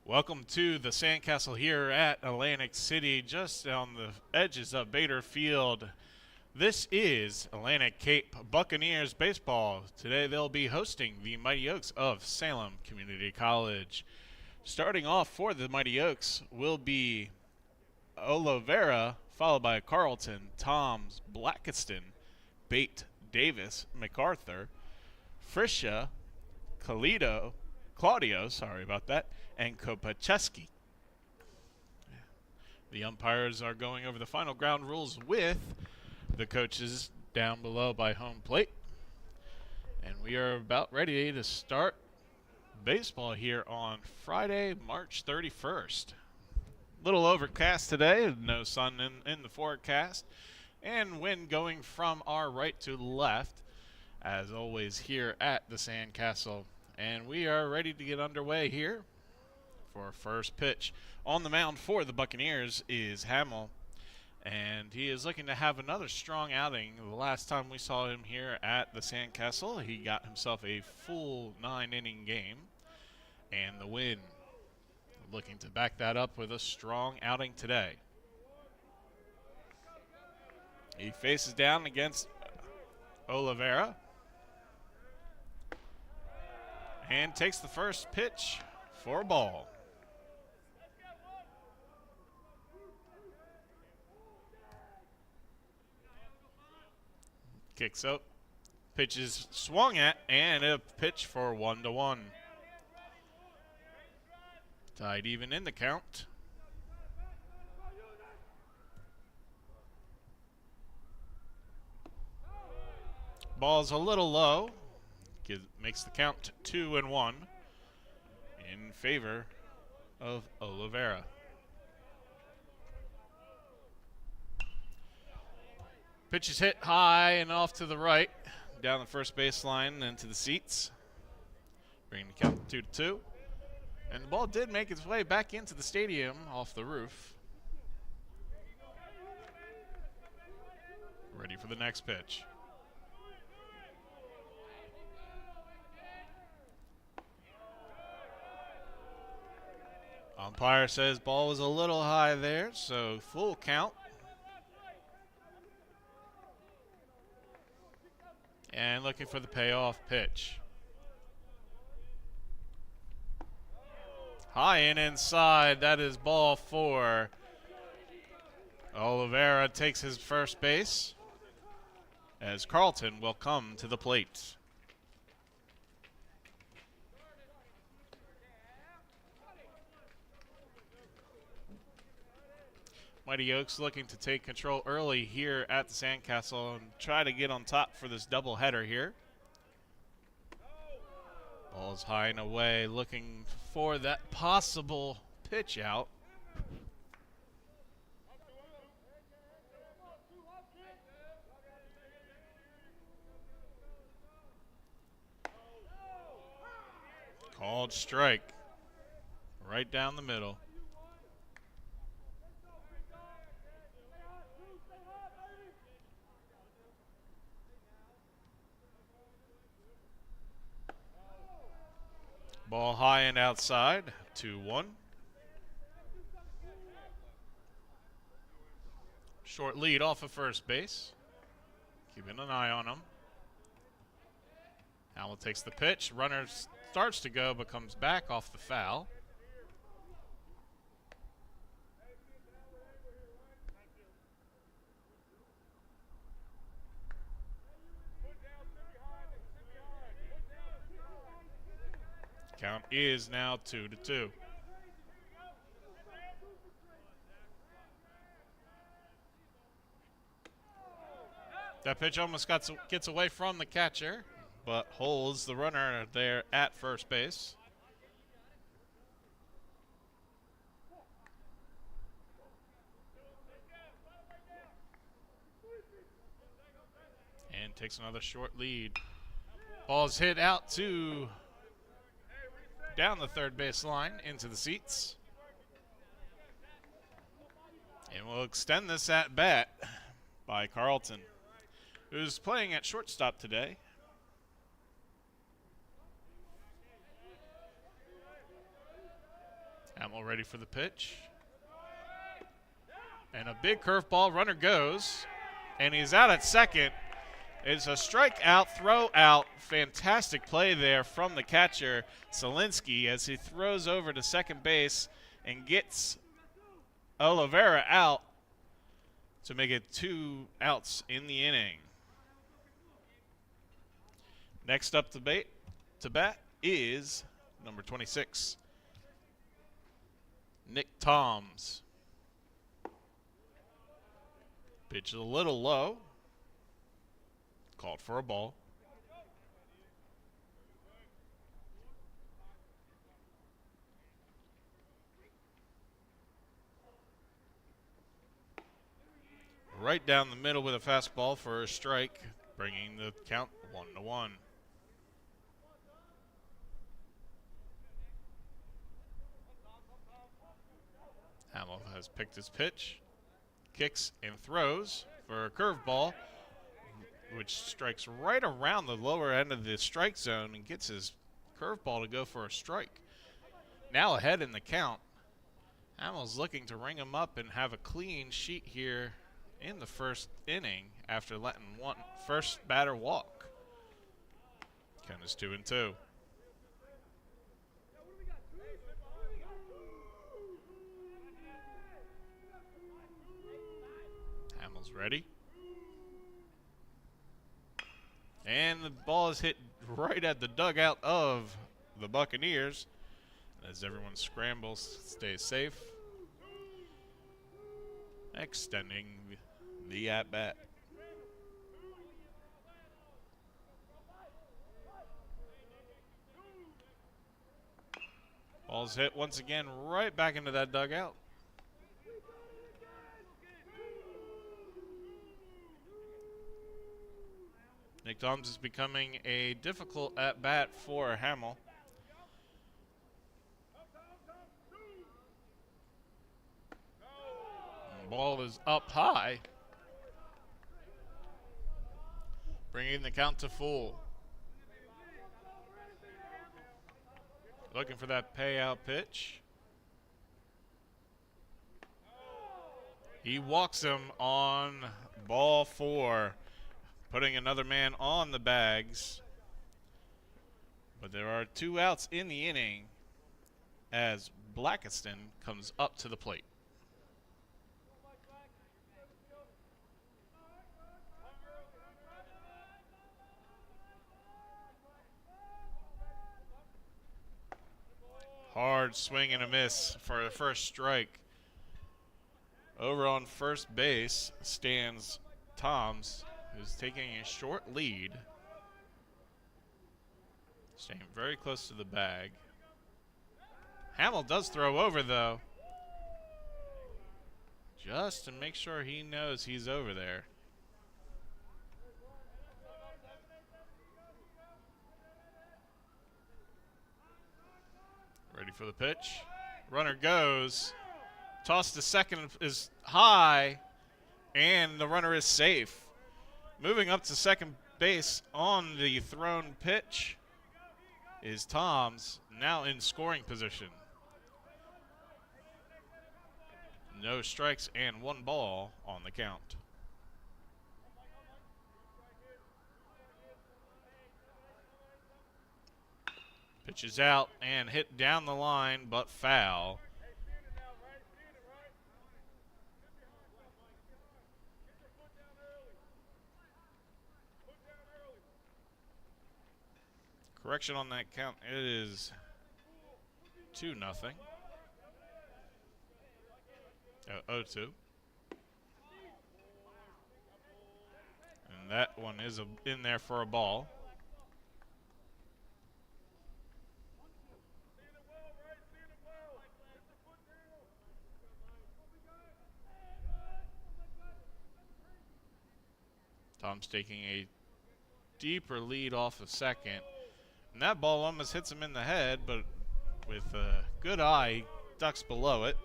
Welcome to the Sandcastle here at Atlantic City, just on the edges of Bader Field. This is Atlantic Cape Buccaneers baseball. Today they'll be hosting the Mighty Oaks of Salem Community College. Starting off for the Mighty Oaks will be Oliveira, followed by Carlton, Toms, Blackiston, Bate, Davis, MacArthur, Friscia, Claudio, and Kopacheski. The umpires are going over the final ground rules with the coaches down below by home plate. And we are about ready to start baseball here on Friday, March 31st. Little overcast today, no sun in the forecast, and wind going from our right to left, as always here at the Sandcastle. And we are ready to get underway here for our first pitch. On the mound for the Buccaneers is Hamill, and he is looking to have another strong outing. The last time we saw him here at the Sandcastle, he got himself a full 9-inning game, and the win. Looking to back that up with a strong outing today. He faces down against Oliveira and takes the first pitch for a ball. Kicks up, pitch is swung at, and a pitch for 1-1. Tied even in the count. Ball's a little low. Makes the count 2-1 in favor of Oliveira. Pitch is hit high and off to the right, down the first baseline into the seats, bringing the count 2-2. And the ball did make its way back into the stadium off the roof. Ready for the next pitch. Umpire says ball was a little high there, so full count. And looking for the payoff pitch. High and inside, that is ball 4. Oliveira takes his first base as Carlton will come to the plate. Mighty Oaks looking to take control early here at the Sandcastle and try to get on top for this doubleheader here. Ball's high and away, looking for that possible pitch out. Called strike. Right down the middle. Ball high and outside, 2-1. Short lead off of first base. Keeping an eye on him. Howell takes the pitch. Runner starts to go, but comes back off the foul. Count is now 2-2. That pitch almost gets away from the catcher, but holds the runner there at first base. And takes another short lead. Ball's hit out to down the third base line into the seats. And we'll extend this at bat by Carlton, who's playing at shortstop today. Hamill ready for the pitch. And a big curveball. Runner goes. And he's out at second. It's a strikeout, throw out. Fantastic play there from the catcher, Selinsky, as he throws over to second base and gets Oliveira out to make it 2 outs in the inning. Next up to bat is number 26, Nick Toms. Pitch is a little low. Called for a ball. Right down the middle with a fastball for a strike, bringing the count 1-1. Hamill has picked his pitch, kicks and throws for a curveball, which strikes right around the lower end of the strike zone and gets his curveball to go for a strike. Now ahead in the count. Hamill's looking to ring him up and have a clean sheet here in the first inning after letting one first batter walk. Count is 2-2. Hamill's ready. And the ball is hit right at the dugout of the Buccaneers as everyone scrambles, stays safe, extending the at-bat. Ball's hit once again right back into that dugout. Nick Toms is becoming a difficult at-bat for Hamill. The ball is up high, bringing the count to full. Looking for that payout pitch. He walks him on ball 4. Putting another man on the bags. But there are 2 outs in the inning as Blackiston comes up to the plate. Hard swing and a miss for the first strike. Over on first base stands Toms, who's taking a short lead. Staying very close to the bag. Hamill does throw over, though. Just to make sure he knows he's over there. Ready for the pitch. Runner goes. Toss to second is high, and the runner is safe. Moving up to second base on the thrown pitch is Toms, now in scoring position. No strikes and 1 ball on the count. Pitch is out and hit down the line, but foul. Correction on that count, it is 2-0. 0-2. And that one is in there for a ball. Tom's taking a deeper lead off of second. And that ball almost hits him in the head, but with a good eye, he ducks below it,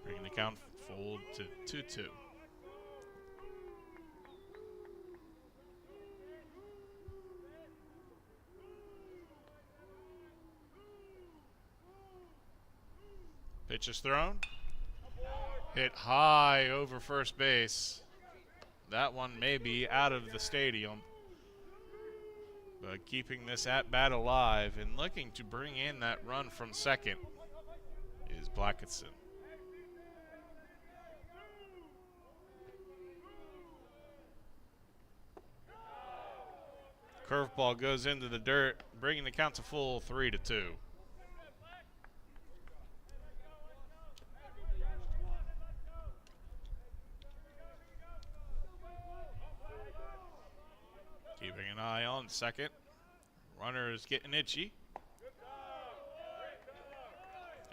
bringing the count full to 2-2. Pitch is thrown. Hit high over first base. That one may be out of the stadium. But keeping this at-bat alive and looking to bring in that run from second is Blacketson. Curveball goes into the dirt, bringing the count to full 3-2. Keeping an eye on second. Runner is getting itchy.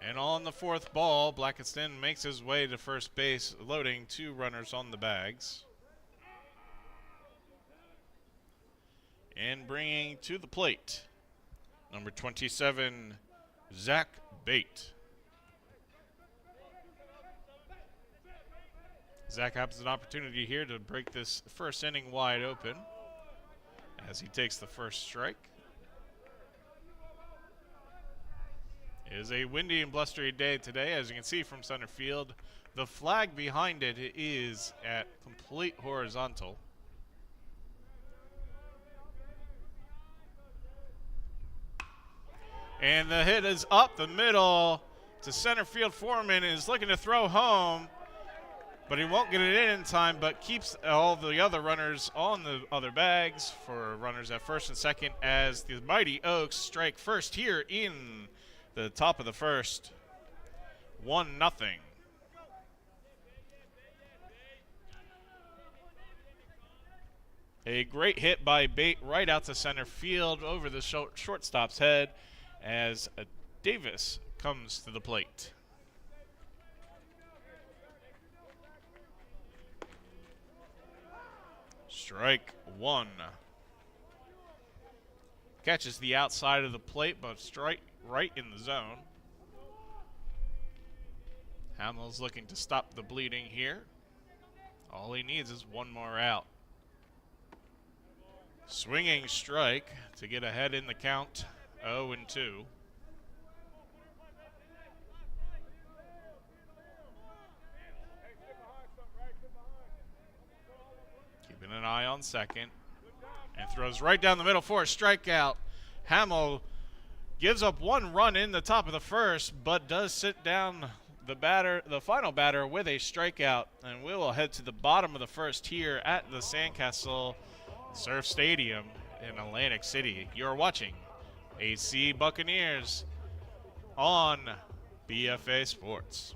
And on the fourth ball, Blacketson makes his way to first base, loading 2 runners on the bags. And bringing to the plate, number 27, Zach Bate. Zach has an opportunity here to break this first inning wide open as he takes the first strike. It is a windy and blustery day today, as you can see from center field. The flag behind it is at complete horizontal. And the hit is up the middle to center field. Foreman is looking to throw home, but he won't get it in time, but keeps all the other runners on the other bags for runners at first and second as the Mighty Oaks strike first here in the top of the first. 1-0. A great hit by Bate right out to center field over the shortstop's head as Davis comes to the plate. Strike 1. Catches the outside of the plate, but strike right in the zone. Hamill's looking to stop the bleeding here. All he needs is one more out. Swinging strike to get ahead in the count, 0-2. Keeping an eye on second. And throws right down the middle for a strikeout. Hamill gives up 1 run in the top of the first, but does sit down the final batter with a strikeout. And we will head to the bottom of the first here at the Sandcastle Surf Stadium in Atlantic City. You're watching AC Buccaneers on BFA Sports.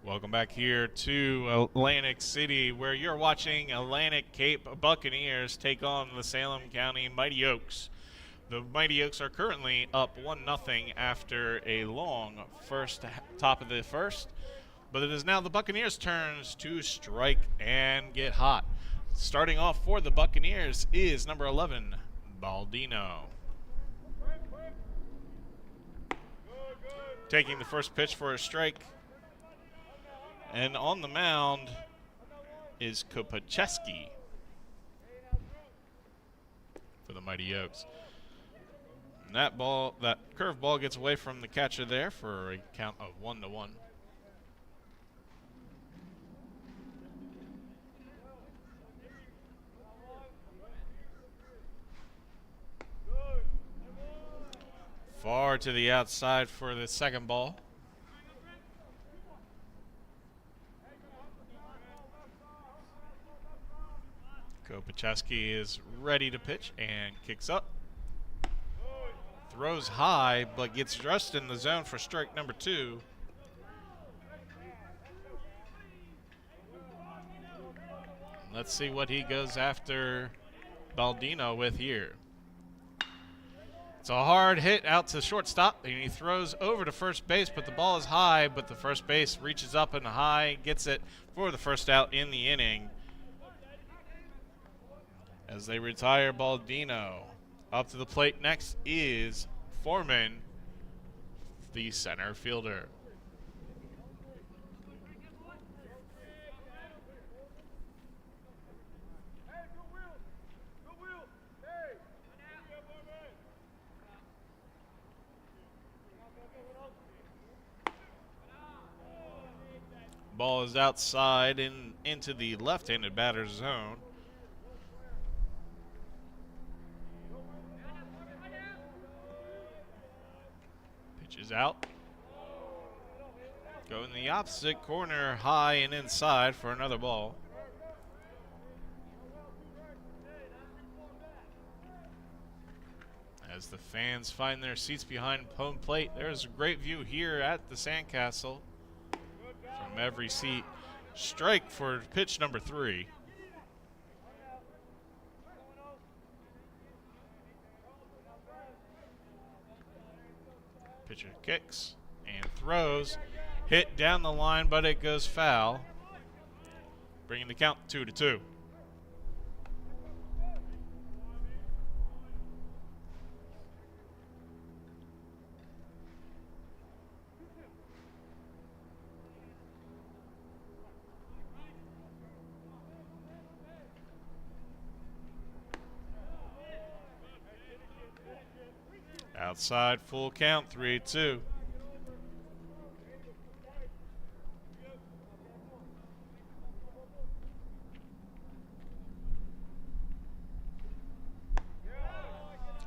Welcome back here to Atlantic City, where you're watching Atlantic Cape Buccaneers take on the Salem County Mighty Oaks. The Mighty Oaks are currently up 1-0 after a long top of the first, but it is now the Buccaneers' turns to strike and get hot. Starting off for the Buccaneers is number 11, Baldino. taking the first pitch for a strike. And on the mound is Kopacheski for the Mighty Oaks. And that curve ball gets away from the catcher there for a count of 1-1. Far to the outside for the second ball. Kopacheski is ready to pitch and kicks up. Throws high, but gets dressed in the zone for strike number 2. Let's see what he goes after Baldino with here. It's a hard hit out to shortstop, and he throws over to first base, but the ball is high, but the first base reaches up and high, gets it for the first out in the inning. As they retire Baldino. Up to the plate next is Foreman, the center fielder. Ball is outside into the left-handed batter's zone. Is out. Go in the opposite corner, high and inside for another ball. As the fans find their seats behind home plate, there's a great view here at the Sandcastle from every seat. Strike for pitch number 3. Pitcher kicks and throws. Hit down the line, but it goes foul. Bringing the count 2-2. Outside, full count, 3-2.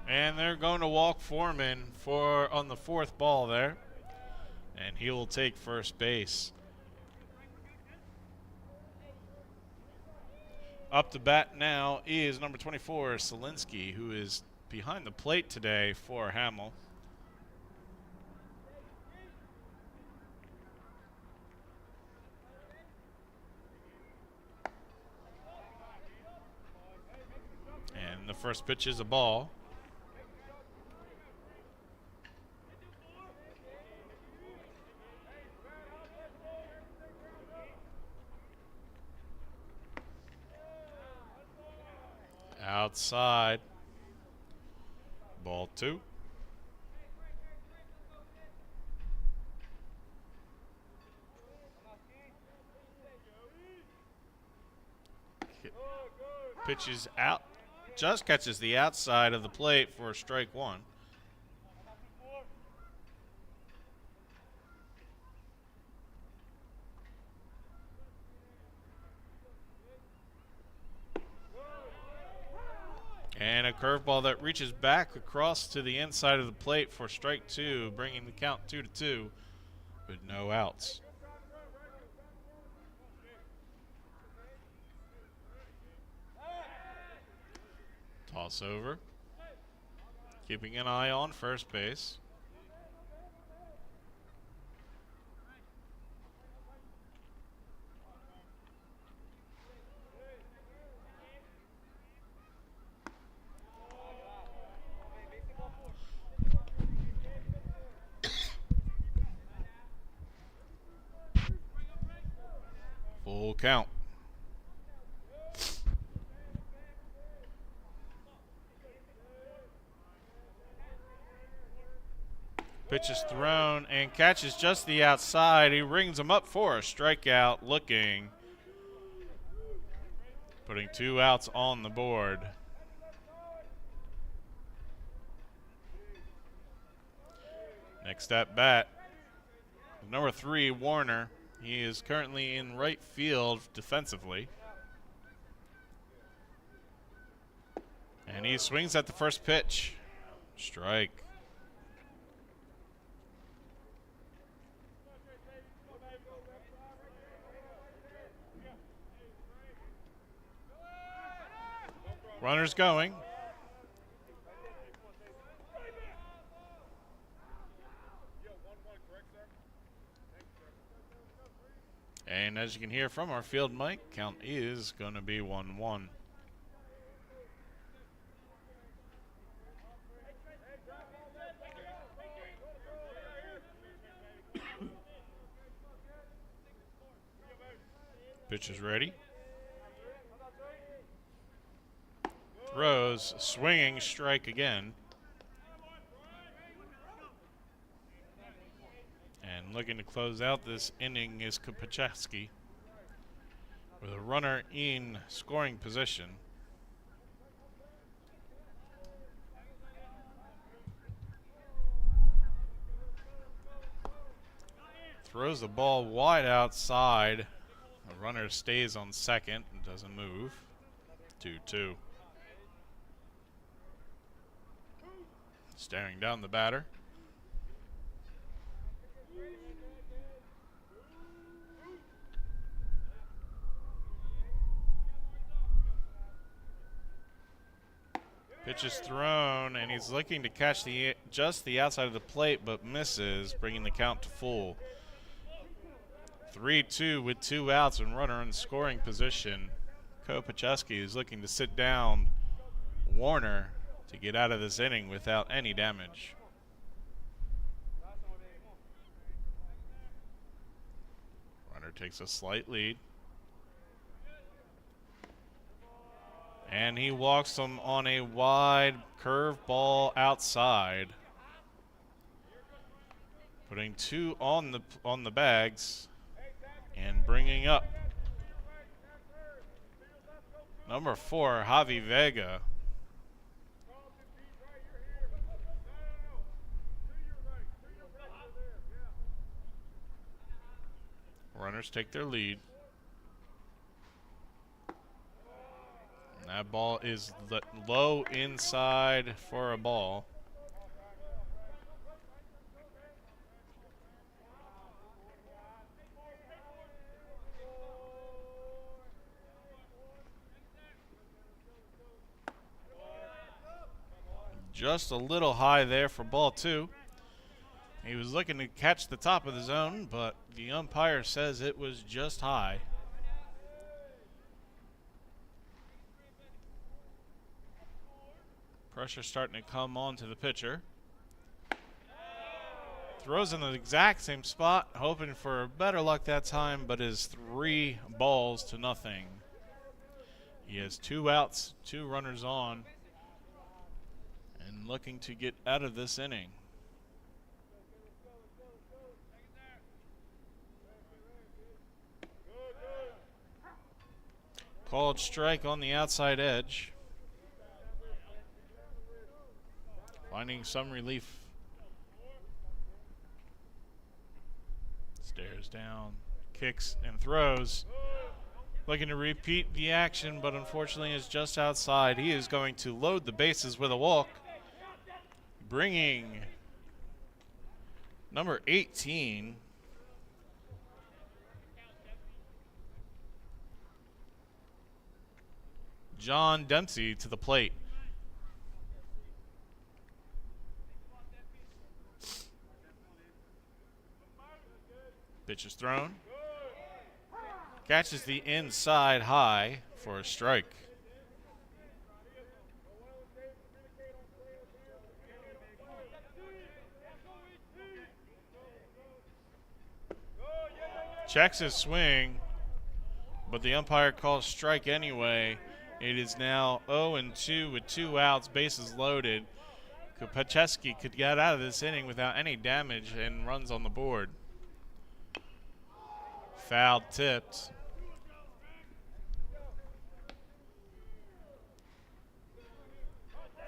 And they're going to walk Foreman on the 4th ball there. And he will take first base. Up to bat now is number 24, Selinsky, who is behind the plate today for Hamill. And the first pitch is a ball. Outside. Ball 2. Pitches out. Just catches the outside of the plate for strike 1. And a curveball that reaches back across to the inside of the plate for strike 2, bringing the count 2-2 with no outs. Toss over. Keeping an eye on first base. Full count. Pitch is thrown and catches just the outside. He rings him up for a strikeout, putting 2 outs on the board. Next at bat, number 3, Warner. He is currently in right field defensively. And he swings at the first pitch. Strike. Runner's going. And as you can hear from our field mic, count is going to be 1-1. Pitch is ready. Throws, swinging, strike again. And looking to close out this inning is Kopachevsky with a runner in scoring position. Throws the ball wide outside. The runner stays on second and doesn't move. 2-2. Staring down the batter. Pitch is thrown, and he's looking to catch just the outside of the plate, but misses, bringing the count to full. 3-2 with 2 outs and runner in scoring position. Kopachevsky is looking to sit down Warner to get out of this inning without any damage. Runner takes a slight lead. And he walks him on a wide curve ball outside, putting 2 on the bags and bringing up number 4, Javi Vega. Runners take their lead. That ball is low inside for a ball. Just a little high there for ball 2. He was looking to catch the top of the zone, but the umpire says it was just high. Pressure starting to come on to the pitcher. Throws in the exact same spot, hoping for better luck that time, but is 3 balls to nothing. He has 2 outs, 2 runners on, and looking to get out of this inning. Called strike on the outside edge. Finding some relief. Stares down, kicks and throws. Looking to repeat the action, but unfortunately is just outside. He is going to load the bases with a walk, bringing number 18, John Dempsey, to the plate. Pitch is thrown. Catches the inside high for a strike. Checks his swing, but the umpire calls strike anyway. It is now 0-2 with 2 outs, bases loaded. Kupacheski could get out of this inning without any damage and runs on the board. Foul tipped.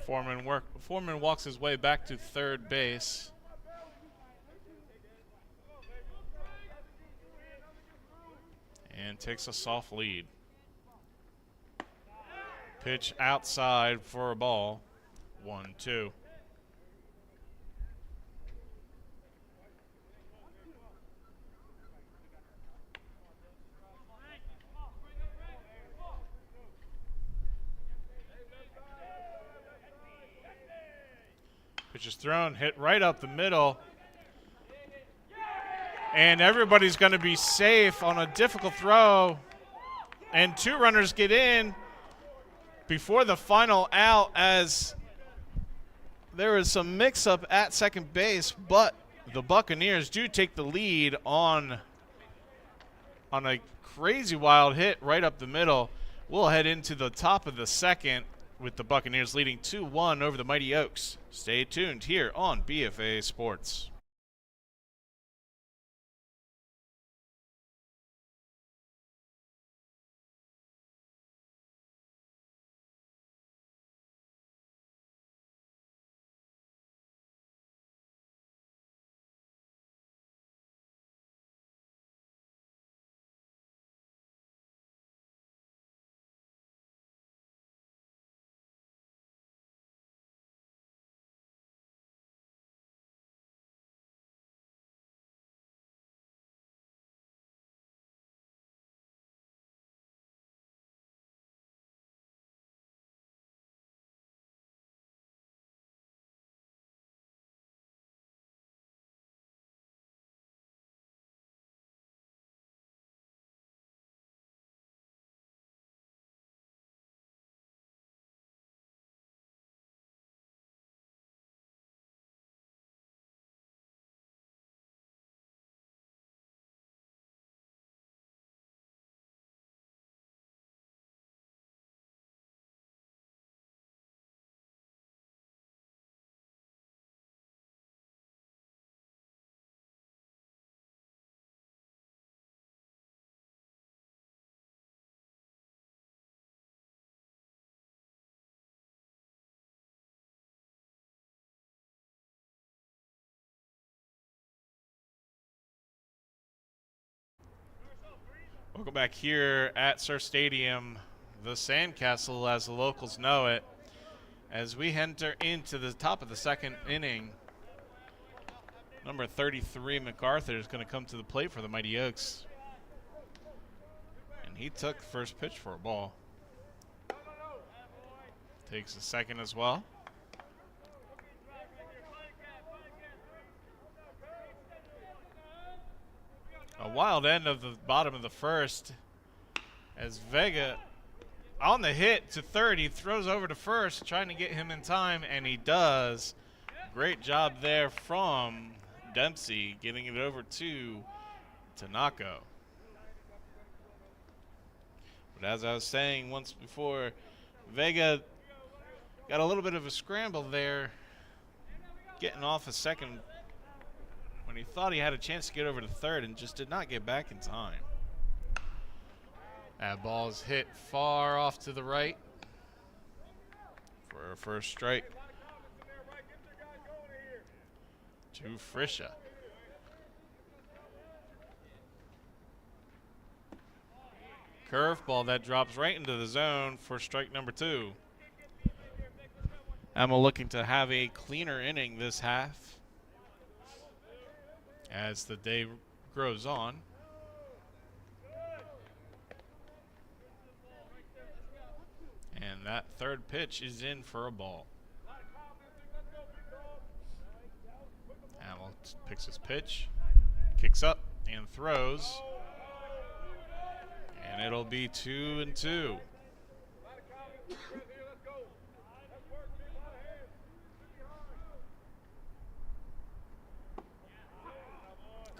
Foreman walks his way back to third base. And takes a soft lead. Pitch outside for a ball. 1-2. Pitch is thrown, hit right up the middle. And everybody's going to be safe on a difficult throw. And 2 runners get in before the final out, as there is some mix-up at second base, but the Buccaneers do take the lead on a crazy wild hit right up the middle. We'll head into the top of the second with the Buccaneers leading 2-1 over the Mighty Oaks. Stay tuned here on BFA Sports. Welcome back here at Surf Stadium, the Sandcastle as the locals know it, as we enter into the top of the second inning. Number 33, MacArthur, is going to come to the plate for the Mighty Oaks. And he took first pitch for a ball. Takes a second as well. A wild end of the bottom of the first, as Vega on the hit to third. He throws over to first, trying to get him in time, and he does. Great job there from Dempsey, getting it over to Tanaka. But as I was saying once before, Vega got a little bit of a scramble there, getting off a second when he thought he had a chance to get over to third and just did not get back in time. That ball is hit far off to the right for a first strike to Frisha. Curveball that drops right into the zone for strike number 2. Emma looking to have a cleaner inning this half as the day grows on. And that third pitch is in for a ball. Hamill picks his pitch, kicks up and throws, and it'll be 2-2.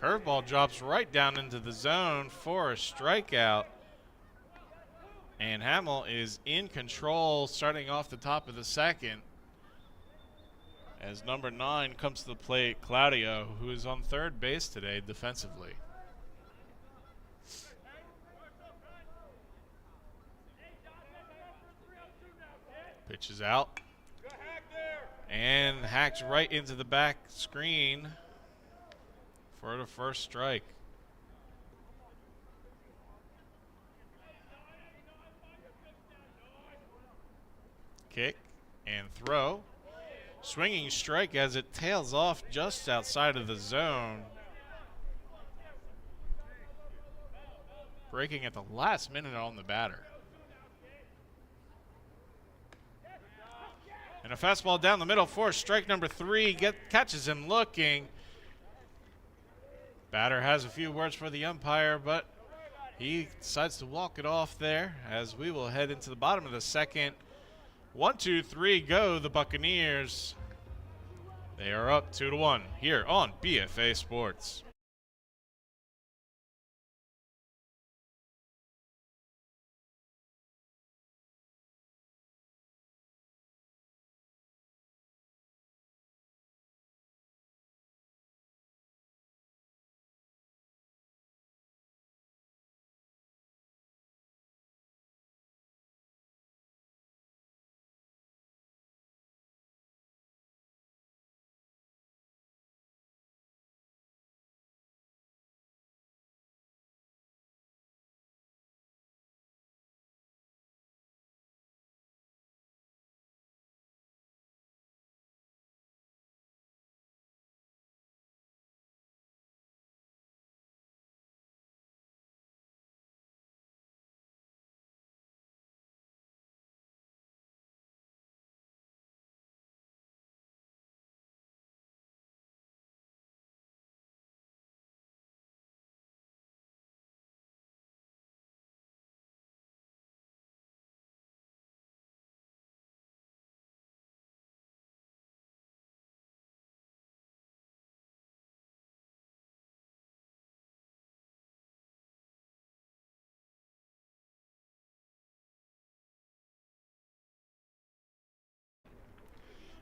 Curveball drops right down into the zone for a strikeout. And Hamill is in control starting off the top of the second, as number 9 comes to the plate, Claudio, who is on third base today defensively. Pitch is out. And hacked right into the back screen for the first strike. Kick and throw. Swinging strike as it tails off just outside of the zone. Breaking at the last minute on the batter. And a fastball down the middle for strike number 3. Catches him looking. Batter has a few words for the umpire, but he decides to walk it off there as we will head into the bottom of the second. 1, 2, 3, go the Buccaneers. They are up 2-1 here on BFA Sports.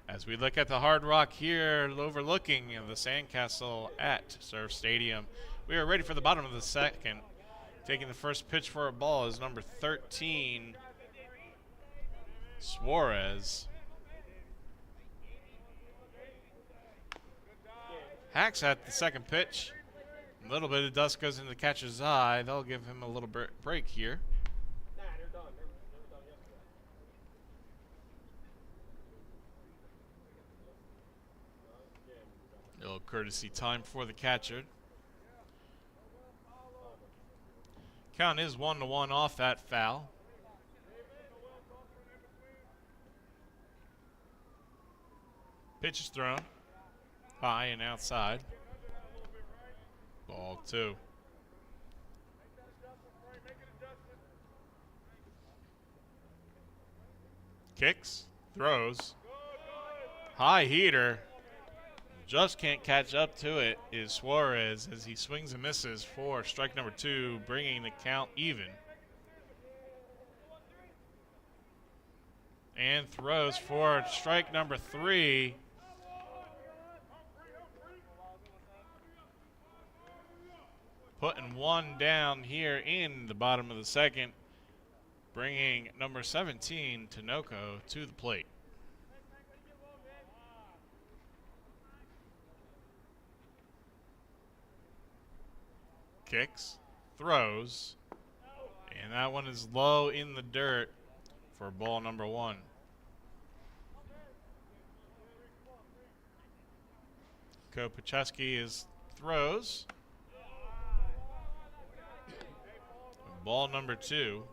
As we look at the Hard Rock here, overlooking the Sandcastle at Surf Stadium, we are ready for the bottom of the second. Taking the first pitch for a ball is number 13, Suarez. Hacks at the second pitch. A little bit of dust goes into the catcher's eye. They'll give him a little break here. A little courtesy time for the catcher. Count is 1-1 off that foul. Pitch is thrown high and outside. Ball 2. Kicks, throws. High heater. Just can't catch up to it is Suarez as he swings and misses for strike number 2, bringing the count even. And throws for strike number 3. Putting one down here in the bottom of the second, bringing number 17, Tinoco, to the plate. Kicks, throws, and that one is low in the dirt for ball number 1. Kopacheski throws. Ball number 2.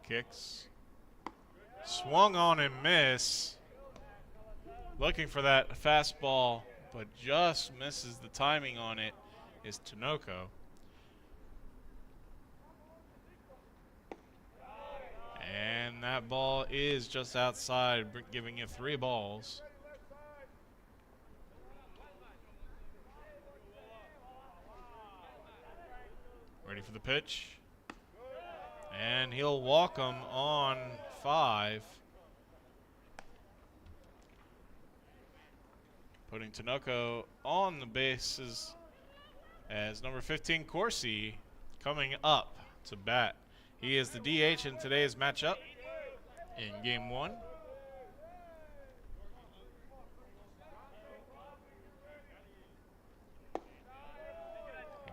Kicks. Swung on and miss. Looking for that fastball, but just misses the timing on it is Tinoco. And that ball is just outside, giving it 3 balls. Ready for the pitch. And he'll walk him on 5. Putting Tinoco on the bases as number 15, Corsi, coming up to bat. He is the DH in today's matchup in Game 1.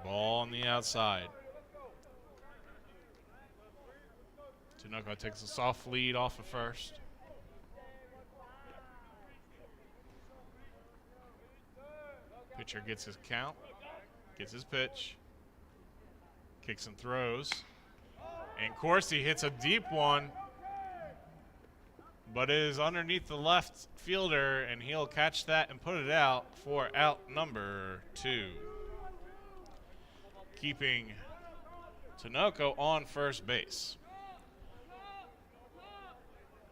Ball on the outside. Tinoco takes a soft lead off of first. Pitcher gets his count, gets his pitch, kicks and throws. And Corsi hits a deep one, but it is underneath the left fielder, and he'll catch that and put it out for out number 2. Keeping Tinoco on first base.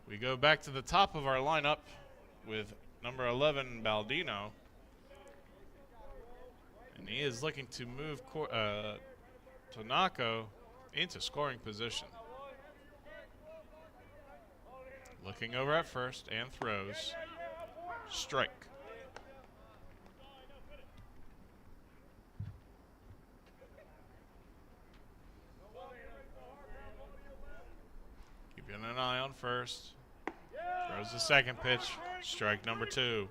We go back to the top of our lineup with number 11, Baldino. And he is looking to move Tinoco into scoring position. Looking over at first and throws. Strike. Keeping an eye on first. Throws the second pitch. Strike number 2.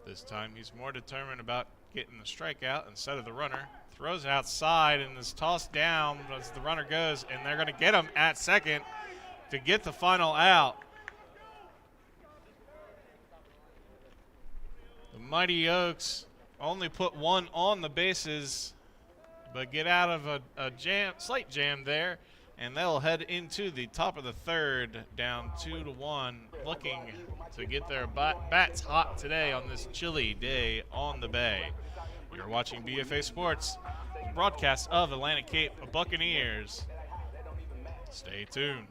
This time he's more determined about getting the strikeout instead of the runner. Throws it outside and is tossed down as the runner goes, and they're going to get him at second to get the final out. The Mighty Oaks only put 1 on the bases, but get out of a slight jam there, and they'll head into the top of the 3rd, down 2-1, looking to get their bats hot today on this chilly day on the bay. You're watching BFA Sports, broadcast of Atlantic Cape Buccaneers. Stay tuned.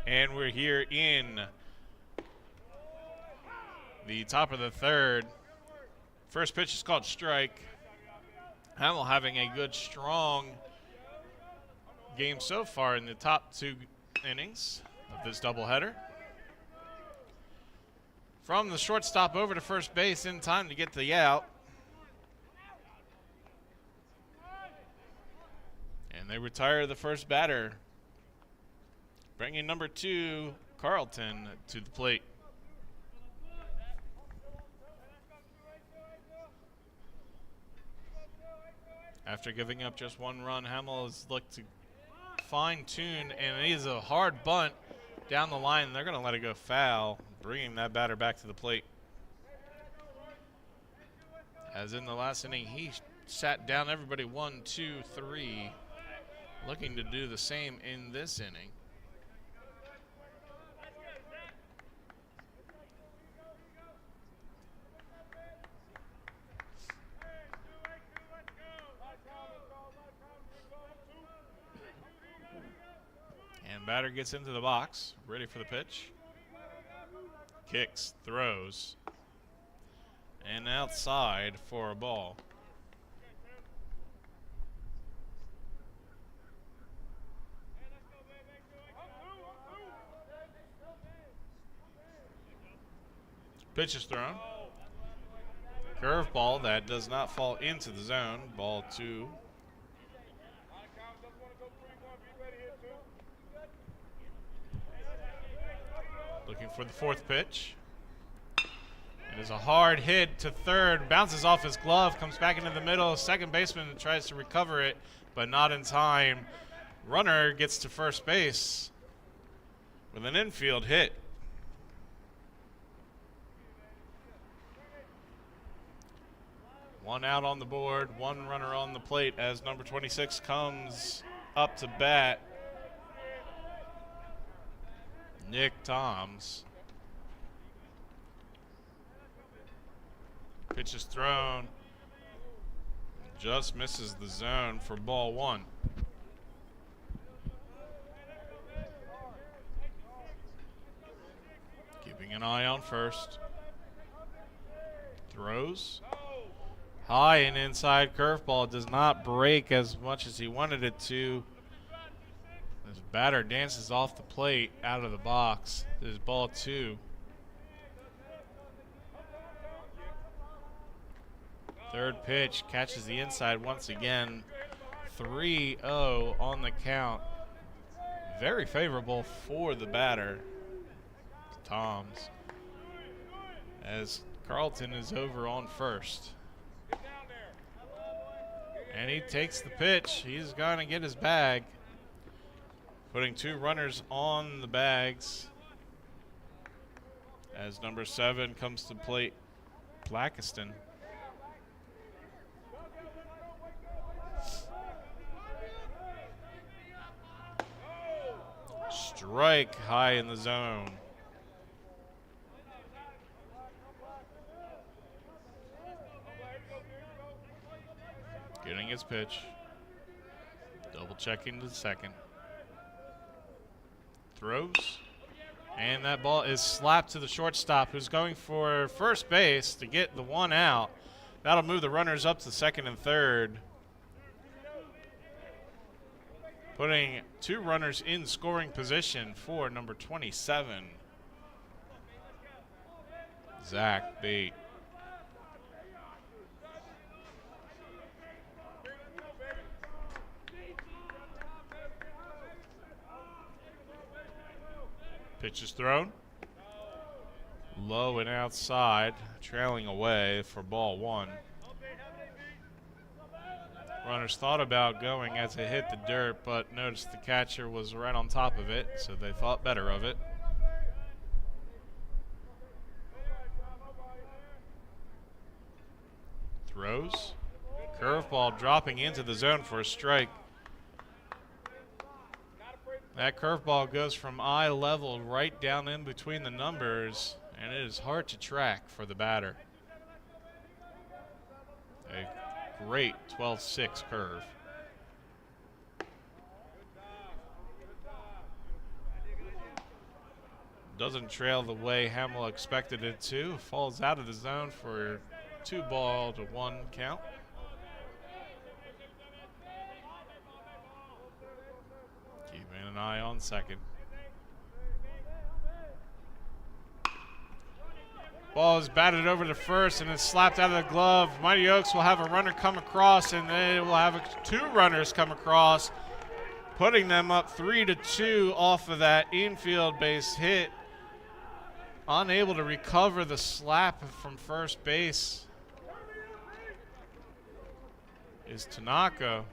And we're here in the top of the 3rd. First pitch is called strike. Hamill having a good, strong game so far in the top 2 innings of this doubleheader. From the shortstop over to first base in time to get the out. And they retire the first batter, bringing number 2, Carlton, to the plate. After giving up just 1 run, Hamill has looked to fine-tune, and it is a hard bunt down the line. They're going to let it go foul, bringing that batter back to the plate. As in the last inning, he sat down everybody 1, 2, 3, looking to do the same in this inning. And batter gets into the box, ready for the pitch. Kicks, throws, and outside for a ball. Pitch is thrown. Curveball that does not fall into the zone. Ball 2. Looking for the 4th pitch. It is a hard hit to third. Bounces off his glove. Comes back into the middle. Second baseman tries to recover it, but not in time. Runner gets to first base with an infield hit. One out on the board, one runner on the plate as number 26 comes up to bat. Nick Toms. Pitch is thrown. Just misses the zone for ball 1. Keeping an eye on first. Throws. High and inside curveball does not break as much as he wanted it to. This batter dances off the plate out of the box. This is ball 2. Third pitch catches the inside once again. 3-0 on the count. Very favorable for the batter, Toms, as Carlton is over on first. And he takes the pitch. He's going to get his bag. Putting 2 runners on the bags as number 7 comes to plate, Blackiston. Strike high in the zone. Getting his pitch. Double checking to the second. Throws. And that ball is slapped to the shortstop, who's going for first base to get the 1 out. That'll move the runners up to second and third, putting 2 runners in scoring position for number 27, Zach Bate. Pitch is thrown. Low and outside, trailing away for ball 1. Runners thought about going as it hit the dirt, but noticed the catcher was right on top of it, so they thought better of it. Throws. Curveball dropping into the zone for a strike. That curveball goes from eye level right down in between the numbers, and it is hard to track for the batter. A great 12-6 curve. Doesn't trail the way Hamill expected it to. Falls out of the zone for 2-1 count. Keeping an eye on second. Ball is batted over to first and is slapped out of the glove. Mighty Oaks will have a runner come across, and they will have 2 runners come across, putting them up 3-2 off of that infield base hit. Unable to recover the slap from first base is Tanaka,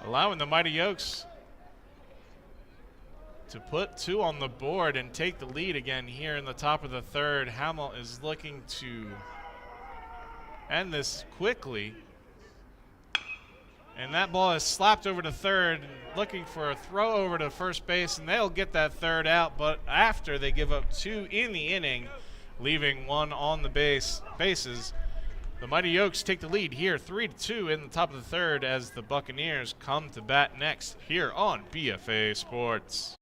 allowing the Mighty Oaks to put 2 on the board and take the lead again here in the top of the third. Hamill is looking to end this quickly. And that ball is slapped over to third, looking for a throw over to first base, and they'll get that third out, but after they give up 2 in the inning, leaving 1 on the bases. The Mighty Oaks take the lead here 3-2 in the top of the third as the Buccaneers come to bat next here on BFA Sports.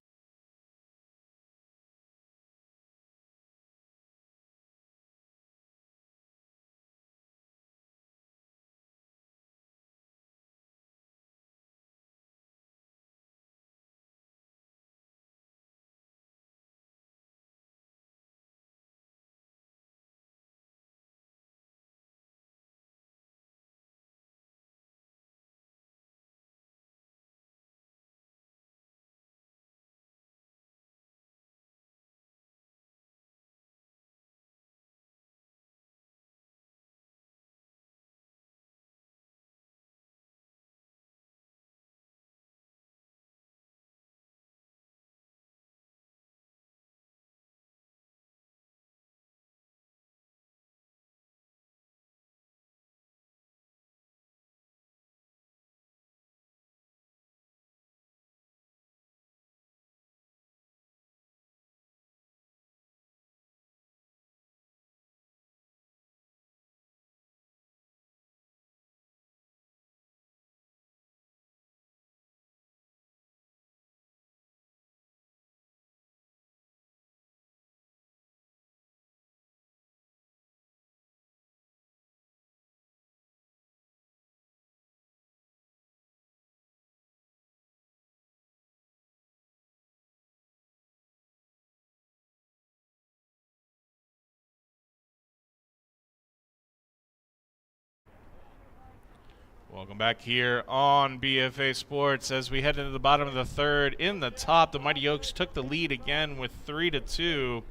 Welcome back here on BFA Sports as we head into the bottom of the third. In the top, the Mighty Oaks took the lead again with 3-2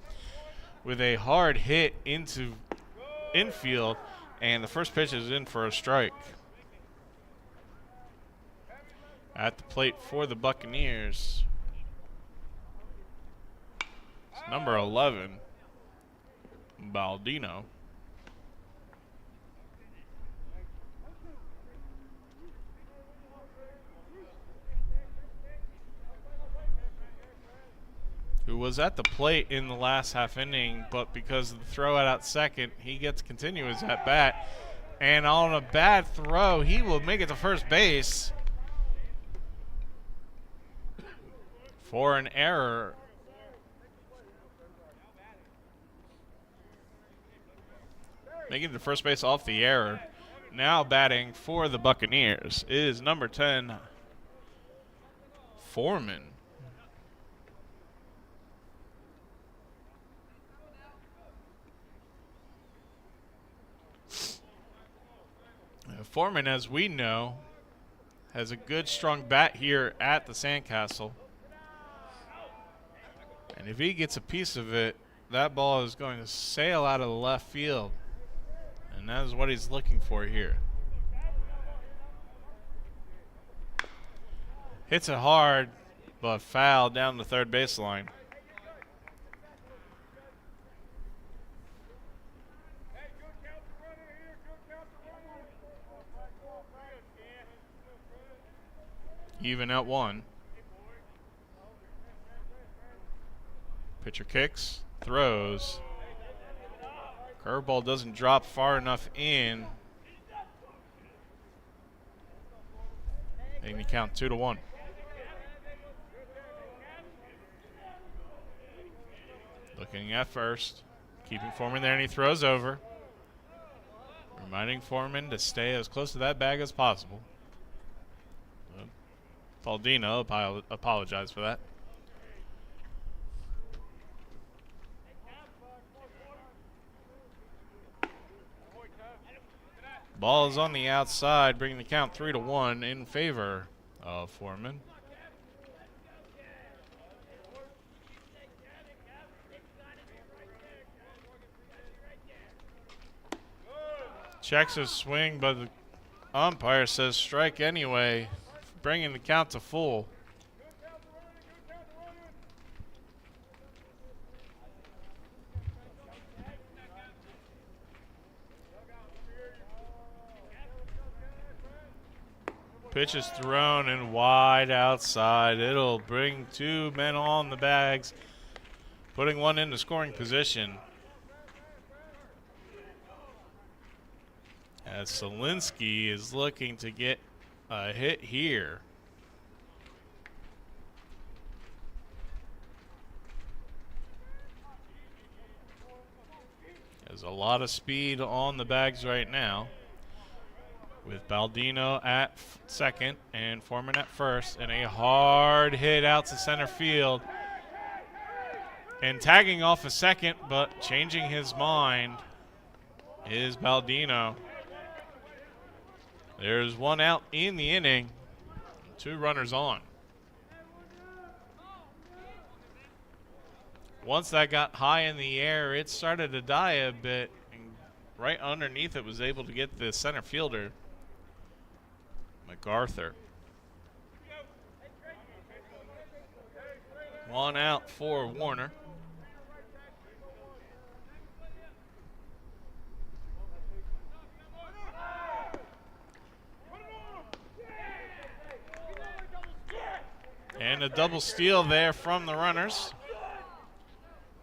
with a hard hit into infield, and the first pitch is in for a strike. At the plate for the Buccaneers, it's number 11, Baldino. Who was at the plate in the last half inning, but because of the throw out at second, he gets continuous at bat. And on a bad throw, he will make it to first base for an error. Making it to first base off the error. Now batting for the Buccaneers is number 10, Foreman. Foreman, as we know, has a good, strong bat here at the Sandcastle. And if he gets a piece of it, that ball is going to sail out of the left field. And that is what he's looking for here. Hits it hard, but foul down the third baseline. Even at 1. Pitcher kicks, throws. Curveball doesn't drop far enough in. Making the count 2-1. Looking at first, keeping Foreman there, and he throws over. Reminding Foreman to stay as close to that bag as possible. Baldino apologized for that. Ball is on the outside, bringing the count 3-1 in favor of Foreman. Checks his swing, but the umpire says strike anyway, bringing the count to full. Pitch is thrown and wide outside. It'll bring 2 men on the bags, putting one into scoring position. As Solinsky is looking to get a hit here. There's a lot of speed on the bags right now, with Baldino at second and Foreman at first, and a hard hit out to center field. And tagging off a second, but changing his mind, is Baldino. There's one out in the inning, 2 runners on. Once that got high in the air, it started to die a bit, and right underneath it was able to get the center fielder, MacArthur. 1 out for Warner. And a double steal there from the runners.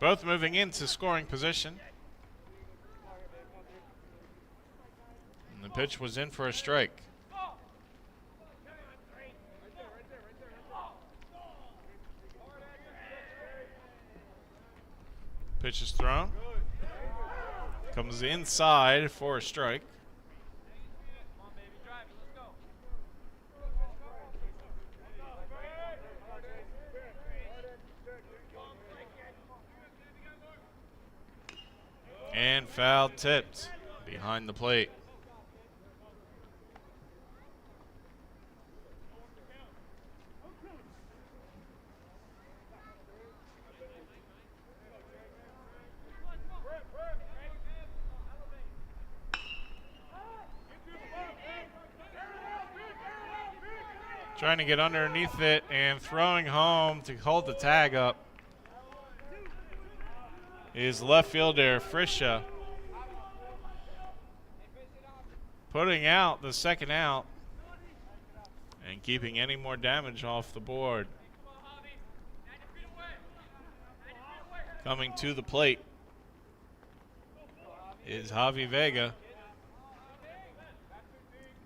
Both moving into scoring position. And the pitch was in for a strike. Pitch is thrown. Comes inside for a strike. And foul tipped behind the plate. Trying to get underneath it and throwing home to hold the tag up is left fielder Frisha. Putting out the second out and keeping any more damage off the board. Coming to the plate is Javi Vega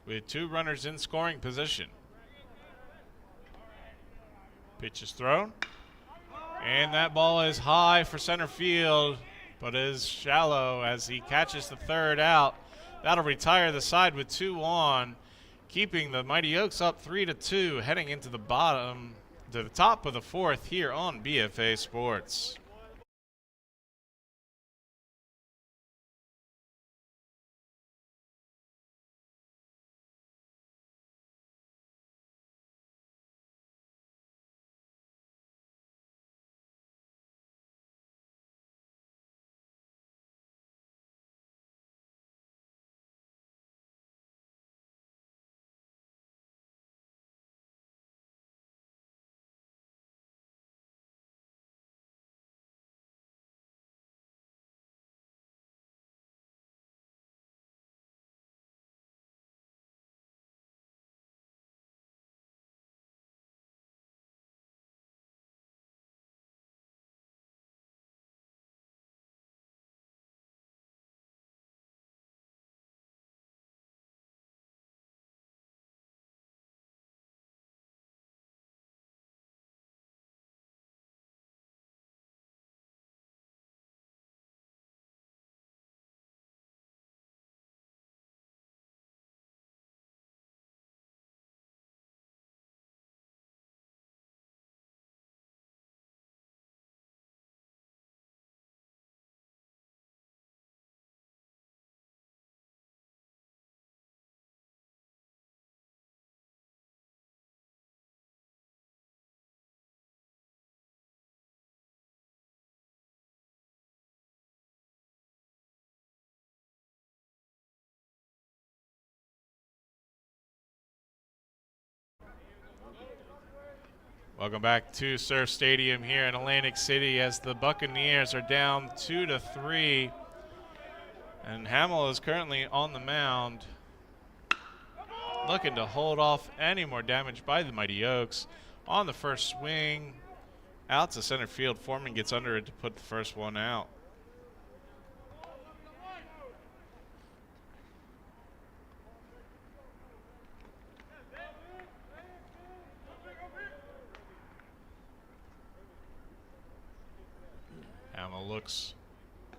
with 2 runners in scoring position. Pitch is thrown. And that ball is high for center field, but is shallow as he catches the third out. That'll retire the side with 2 on, keeping the Mighty Oaks up 3-2, heading into the top of the 4th here on BFA Sports. Welcome back to Surf Stadium here in Atlantic City as the Buccaneers are down 2-3. And Hamill is currently on the mound, looking to hold off any more damage by the Mighty Oaks. On the first swing, out to center field. Foreman gets under it to put the first one out.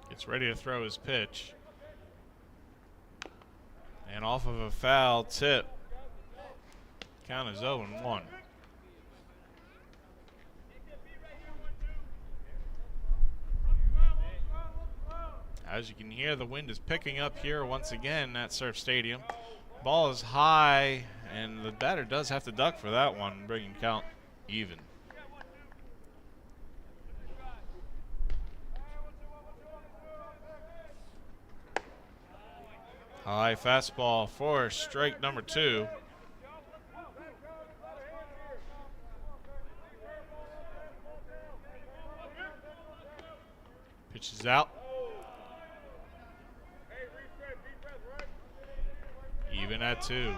gets ready to throw his pitch. And off of a foul tip, count is 0-1. As you can hear, the wind is picking up here once again at Surf Stadium. Ball is high, and the batter does have to duck for that one, bringing count even. High fastball for strike number 2. Pitch is out. Even at 2.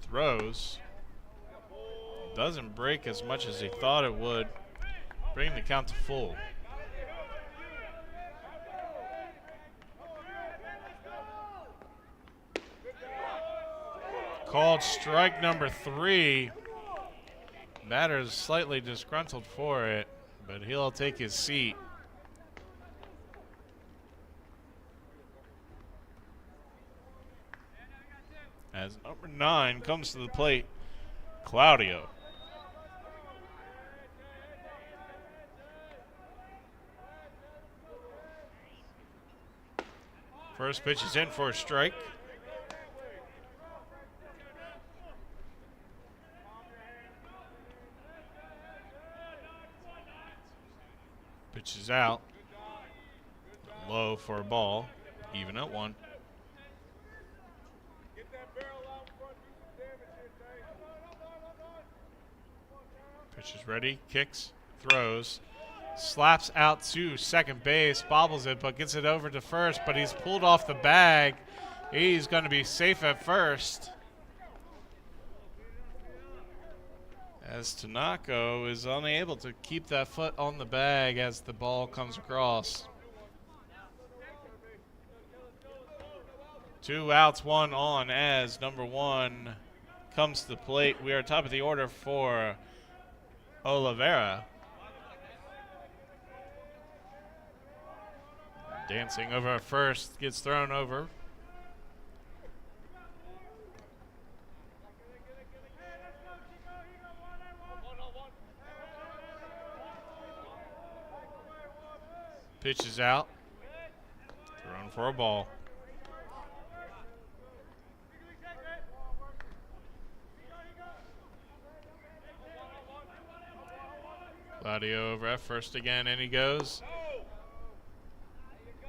Throws. Doesn't break as much as he thought it would. Bringing the count to full. Called strike number 3. Batter is slightly disgruntled for it, but he'll take his seat. As number 9 comes to the plate, Claudio. First pitch is in for a strike. Pitch is out. Low for a ball. Even at 1. Pitch is ready. Kicks. Throws. Slaps out to second base. Bobbles it, but gets it over to first. But he's pulled off the bag. He's going to be safe at first. As Tanaka is unable to keep that foot on the bag as the ball comes across. 2 outs, 1 on as number 1 comes to the plate. We are top of the order for Oliveira. Dancing over at first, gets thrown over. Pitch is out. Thrown for a ball. Claudio over at first again, and he goes.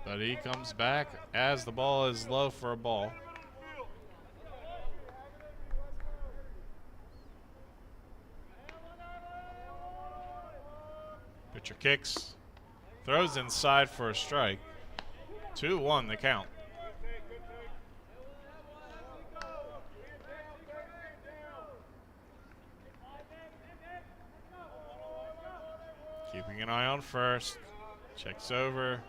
But he comes back as the ball is low for a ball. Pitcher kicks. Throws inside for a strike. 2-1 the count. Keeping an eye on first. Checks over.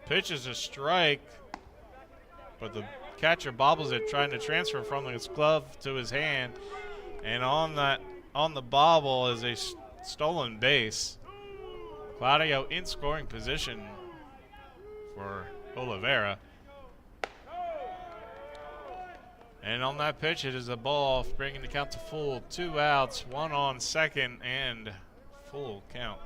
Pitch is a strike, but the catcher bobbles it, trying to transfer from his glove to his hand. And on the bobble is a stolen base. Claudio in scoring position for Oliveira. And on that pitch, it is a ball, bringing the count to full. 2 outs, 1 on second, and full count.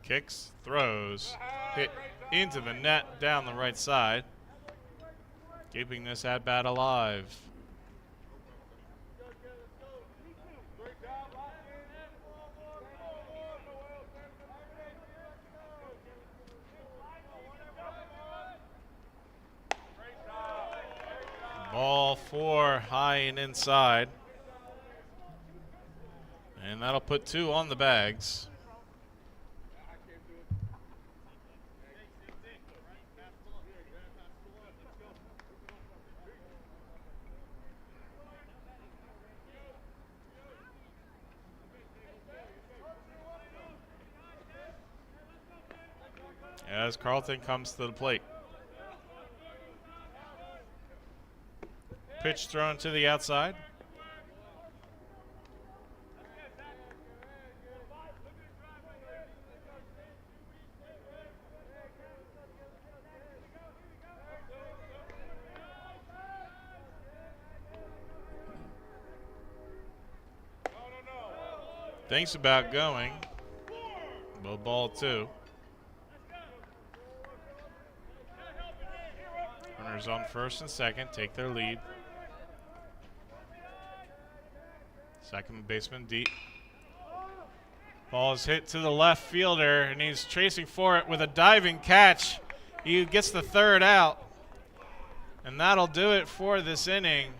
Kicks, throws, hit into the net down the right side, keeping this at-bat alive. Ball 4, high and inside. And that'll put 2 on the bags. as Carlton comes to the plate. Pitch thrown to the outside. Thinks about going, but ball 2. Runners on first and second take their lead. Second baseman deep. Ball is hit to the left fielder, and he's chasing for it with a diving catch. He gets the third out, and that'll do it for this inning.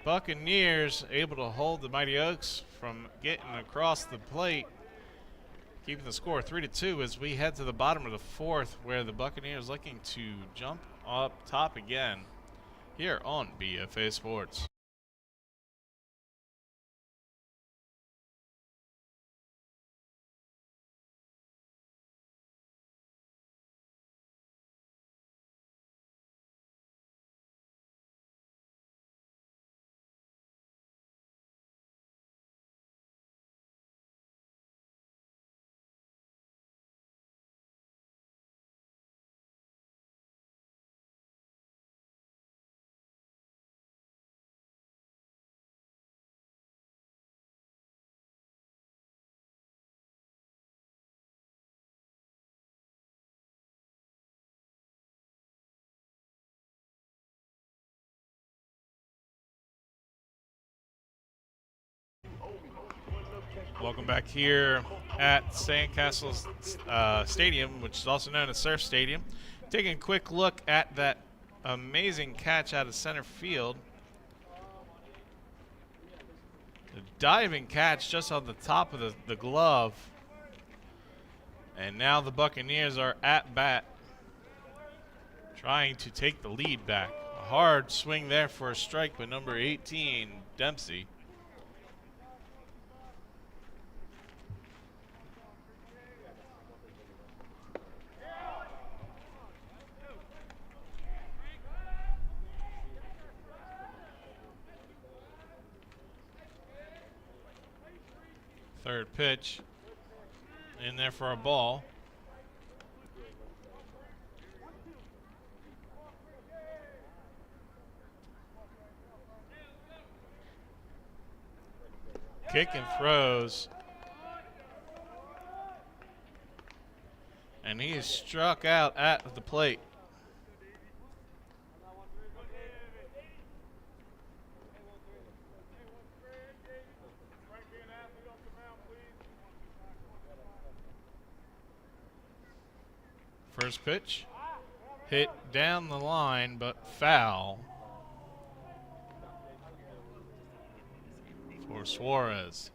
Buccaneers able to hold the Mighty Oaks from getting across the plate, keeping the score 3-2 as we head to the bottom of the 4th, where the Buccaneers looking to jump up top again here on BFA Sports. Welcome back here at Sandcastle Stadium, which is also known as Surf Stadium. Taking a quick look at that amazing catch out of center field. The diving catch just on the top of the glove. And now the Buccaneers are at bat, trying to take the lead back. A hard swing there for a strike by number 18, Dempsey. Third pitch in there for a ball. Kick and throws. And he is struck out at the plate. First pitch, hit down the line, but foul for Suarez.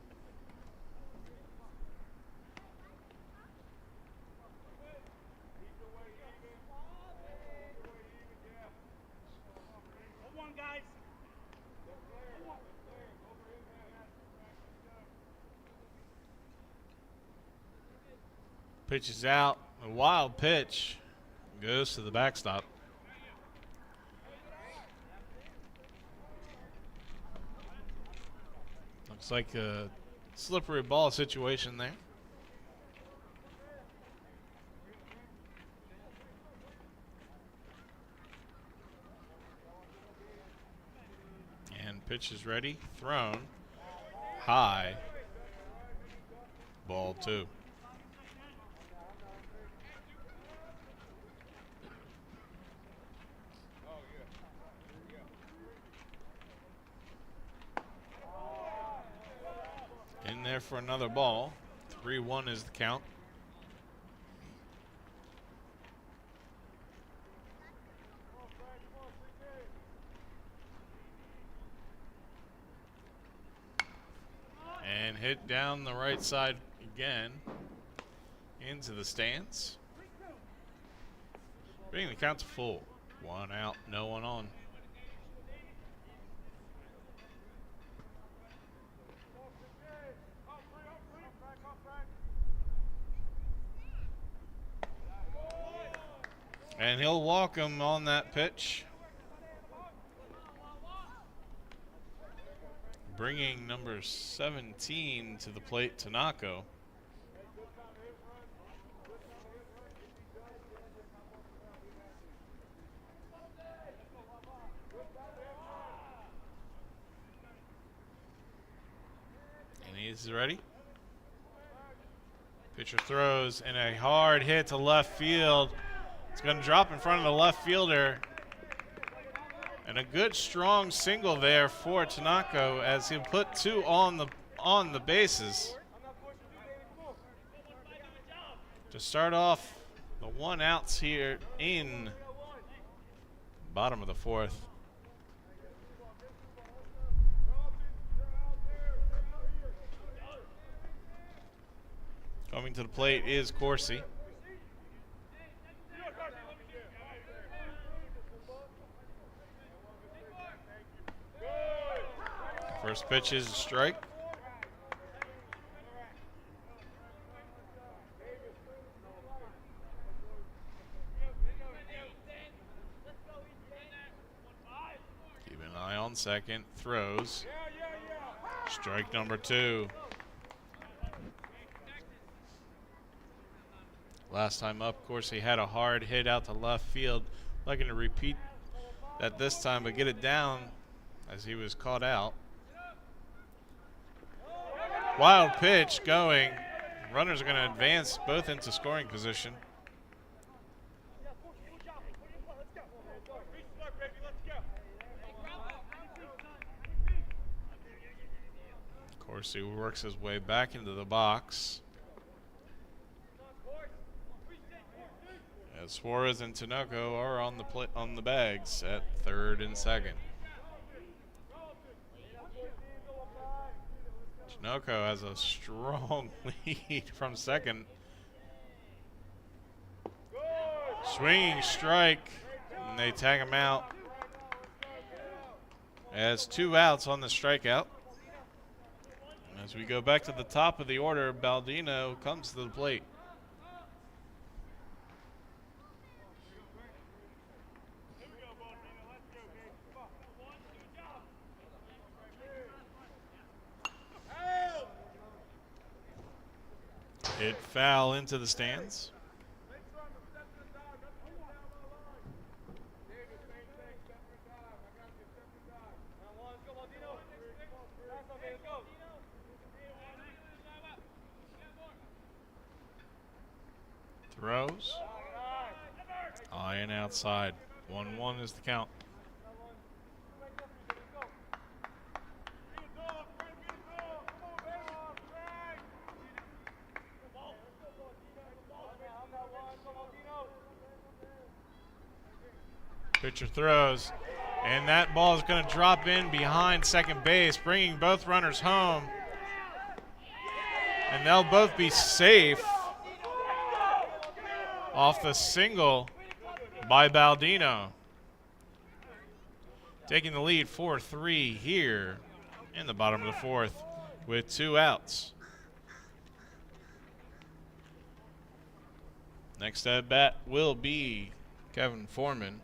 Pitch is out. A wild pitch goes to the backstop. Looks like a slippery ball situation there. And pitch is ready, thrown high, ball 2. In there for another ball. 3-1 is the count. And hit down the right side again into the stands. Bringing the count to full. 1 out, no one on. And he'll walk him on that pitch. Bringing number 17 to the plate, Tanako. And he's ready. Pitcher throws, and a hard hit to left field. It's going to drop in front of the left fielder. And a good strong single there for Tanako as he'll put two on the bases. To start off the 1 outs here in bottom of the 4th. Coming to the plate is Corsi. First pitch is a strike. Keep an eye on second. Throws. Strike number 2. Last time up, of course, he had a hard hit out to left field. Looking to repeat that this time, but get it down as he was caught out. Wild pitch going. Runners are going to advance both into scoring position. Of course, he works his way back into the box. As Suarez and Tanoko are on the bags at third and second. Tanoko has a strong lead from second. Swinging strike, and they tag him out. As 2 outs on the strikeout. As we go back to the top of the order, Baldino comes to the plate. Hit foul into the stands. Throws. High and outside. 1-1 is the count. Pitcher throws, and that ball is going to drop in behind second base, bringing both runners home. And they'll both be safe off the single by Baldino. Taking the lead 4-3 here in the bottom of the 4th with 2 outs. Next at bat will be Kevin Foreman.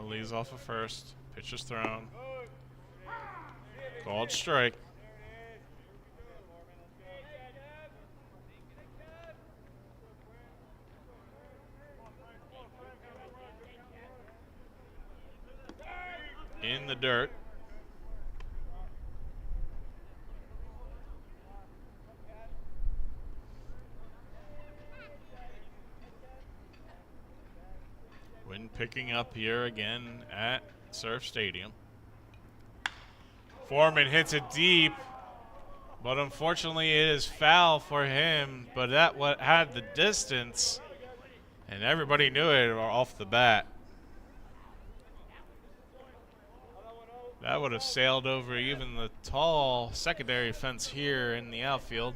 Leads off of first. Pitch is thrown. Called strike. In the dirt. Wind picking up here again at Surf Stadium. Foreman hits it deep, but unfortunately it is foul for him, but that what had the distance, and everybody knew it off the bat. That would have sailed over even the tall secondary fence here in the outfield.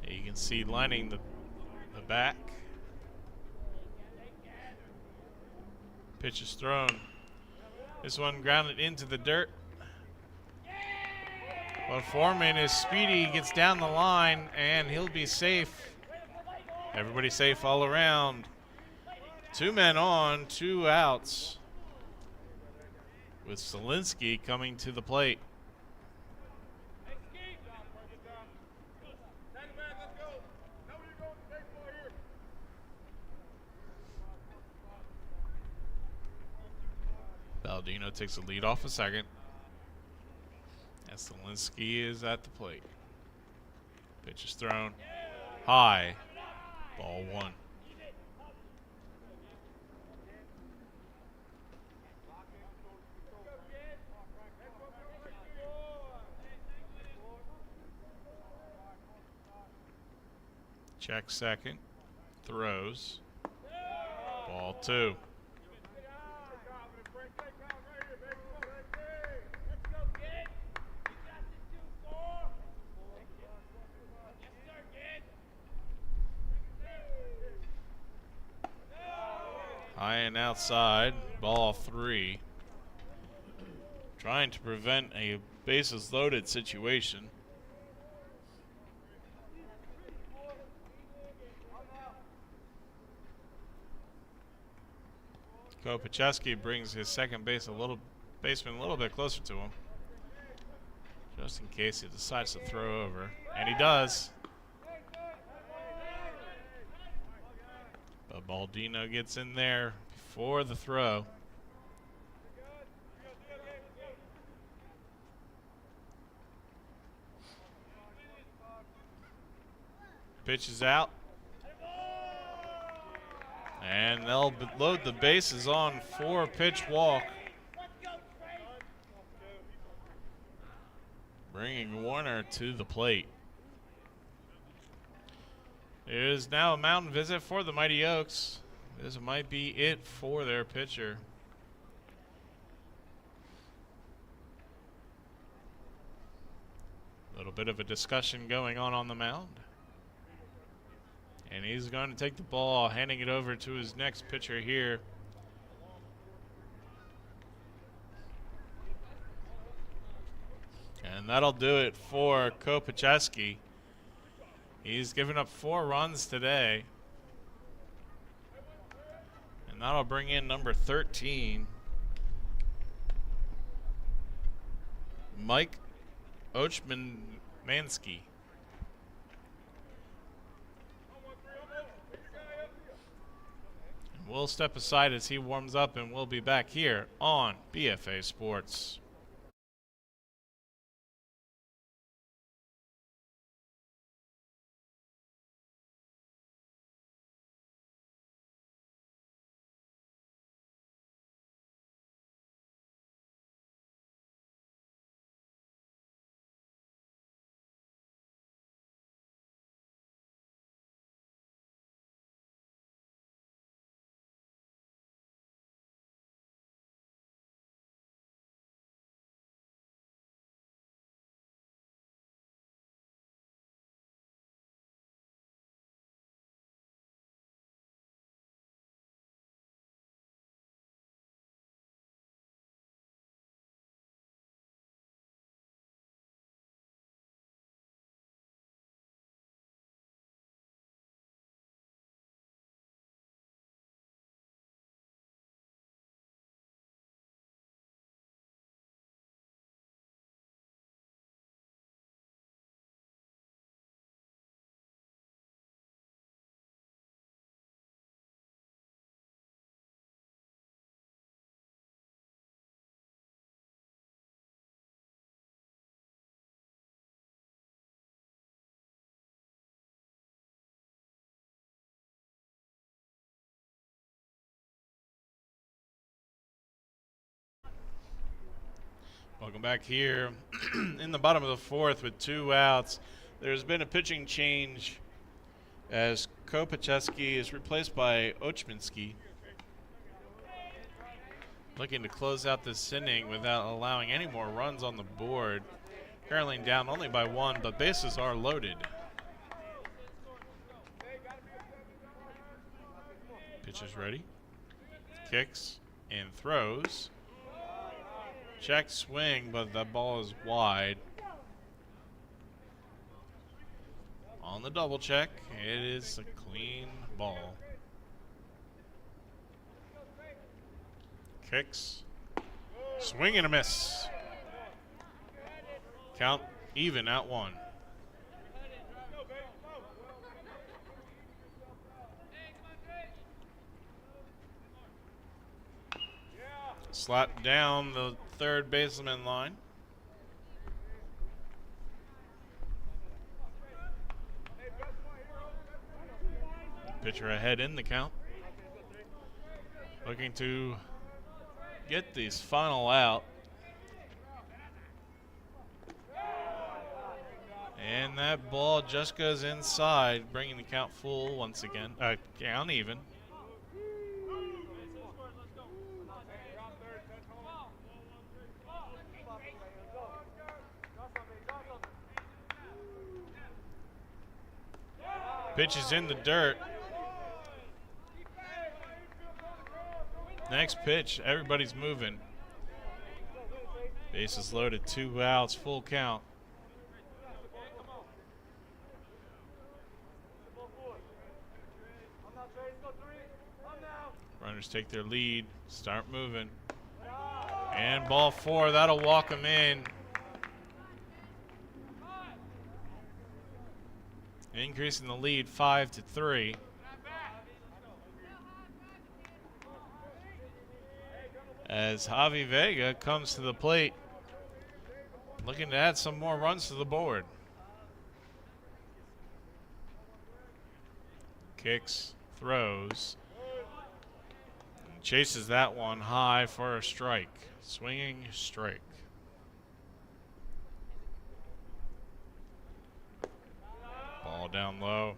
You can see lining the back. Pitch is thrown. This one grounded into the dirt. But Foreman is speedy, gets down the line, and he'll be safe. Everybody safe all around. 2 men on, 2 outs. With Zielinski coming to the plate. Baldino takes the lead off a second. As Zielinski is at the plate. Pitch is thrown high. Ball 1. Check second. Throws. Ball 2. High and outside, ball 3. Trying to prevent a bases loaded situation. Kopacheski brings his second baseman a little bit closer to him, just in case he decides to throw over, and he does. But Baldino gets in there before the throw. Pitch is out. And they'll load the bases on 4-pitch walk. Bringing Warner to the plate. It is now a mountain visit for the Mighty Oaks. This might be it for their pitcher. A little bit of a discussion going on the mound. And he's going to take the ball, handing it over to his next pitcher here. And that'll do it for Kopacheski. He's given up 4 runs today. And that'll bring in number 13, Mike Ochman-Mansky. We'll step aside as he warms up, and we'll be back here on BFA Sports. Welcome back here in the bottom of the 4th with 2 outs. There's been a pitching change as Kopacheski is replaced by Ochmansky. Looking to close out this inning without allowing any more runs on the board. Currently down only by 1, but bases are loaded. Pitch is ready. Kicks and throws. Check swing, but the ball is wide. On the double check, it is a clean ball. Kicks. Swing and a miss. Count even at 1. Slap down the third baseman line. Pitcher ahead in the count. Looking to get these final out. And that ball just goes inside, bringing the count full once again. Count even. Pitch is in the dirt. Next pitch, everybody's moving. Bases loaded, 2 outs, full count. Runners take their lead, start moving. And ball 4, that'll walk them in. Increasing the lead 5-3. As Javi Vega comes to the plate, looking to add some more runs to the board. Kicks, throws, and chases that one high for a strike. Swinging strike. Ball down low.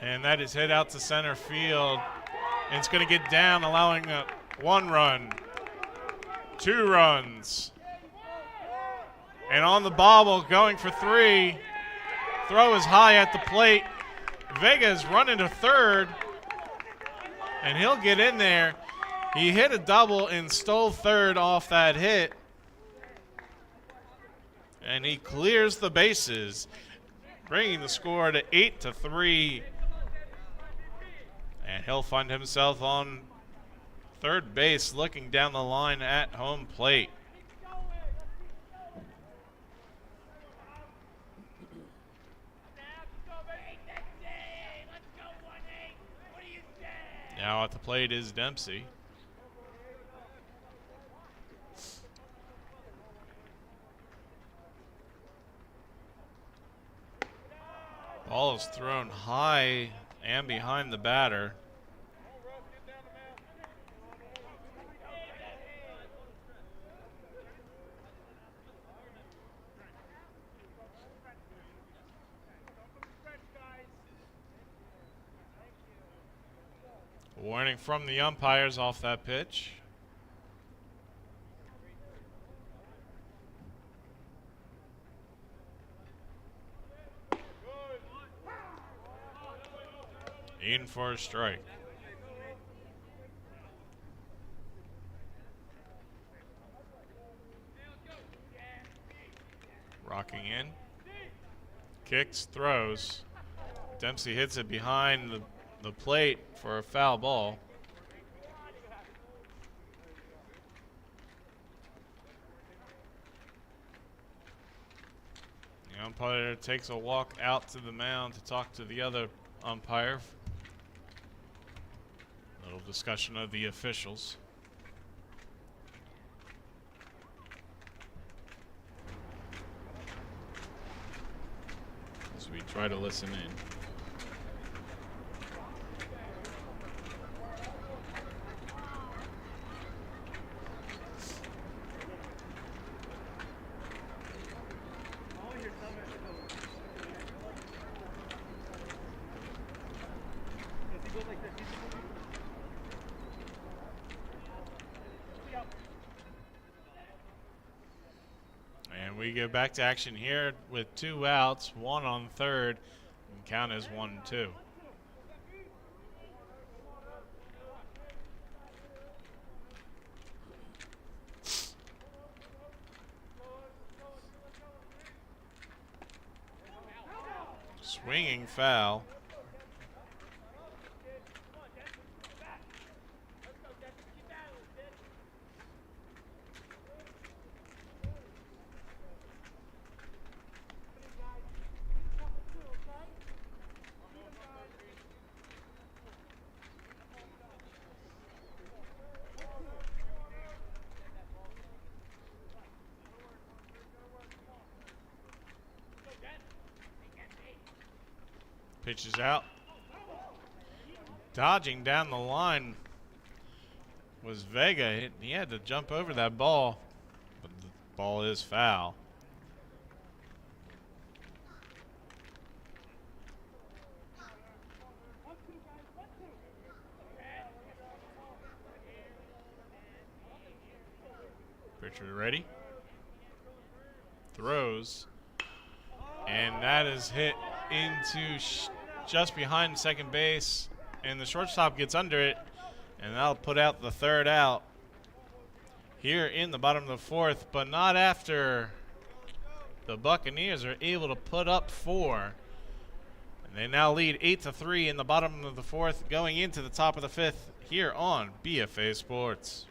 And that is hit out to center field. And it's going to get down, allowing 1 run, 2 runs. And on the bobble, going for 3. Throw is high at the plate. Vega is running to third. And he'll get in there. He hit a double and stole third off that hit. And he clears the bases, bringing the score to 8-3. And he'll find himself on third base, looking down the line at home plate. Now at the plate is Dempsey. Ball is thrown high and behind the batter. Warning from the umpires off that pitch. In for a strike. Rocking in. Kicks, throws. Dempsey hits it behind the plate for a foul ball. The umpire takes a walk out to the mound to talk to the other umpire. Little discussion of the officials. As we try to listen in. we go back to action here with 2 outs, 1 on third, and count as 1-2. Swinging foul. Pitches out. Dodging down the line was Vega. He had to jump over that ball, but the ball is foul. Pitcher ready. Throws. And that is hit into just behind second base, and the shortstop gets under it, and that'll put out the third out here in the bottom of the fourth, but not after the Buccaneers are able to put up 4. And they now lead 8-3 in the bottom of the fourth, going into the top of the fifth here on BFA Sports.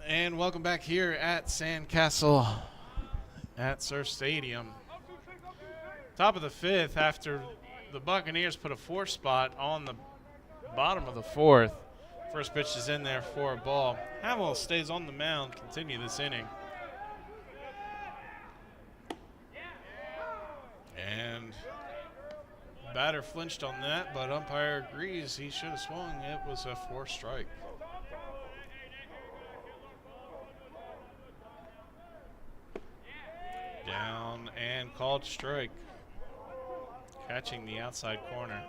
And welcome back here at Sandcastle at Surf Stadium. Top of the fifth after the Buccaneers put a 4 spot on the bottom of the fourth. First pitch is in there for a ball. Hamill stays on the mound, continue this inning. And batter flinched on that, but umpire agrees he should have swung. It was a 4 strike. Down and called strike. Catching the outside corner.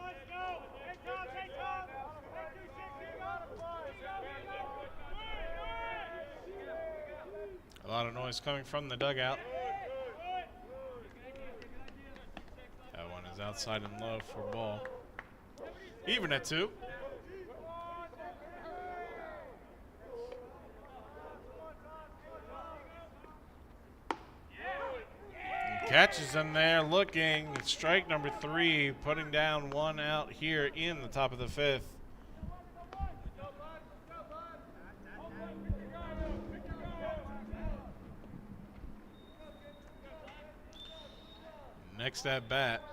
A lot of noise coming from the dugout. That one is outside and low for ball. Even at 2. Catches in there, looking. Strike number 3, putting down 1 out here in the top of the fifth. Next at bat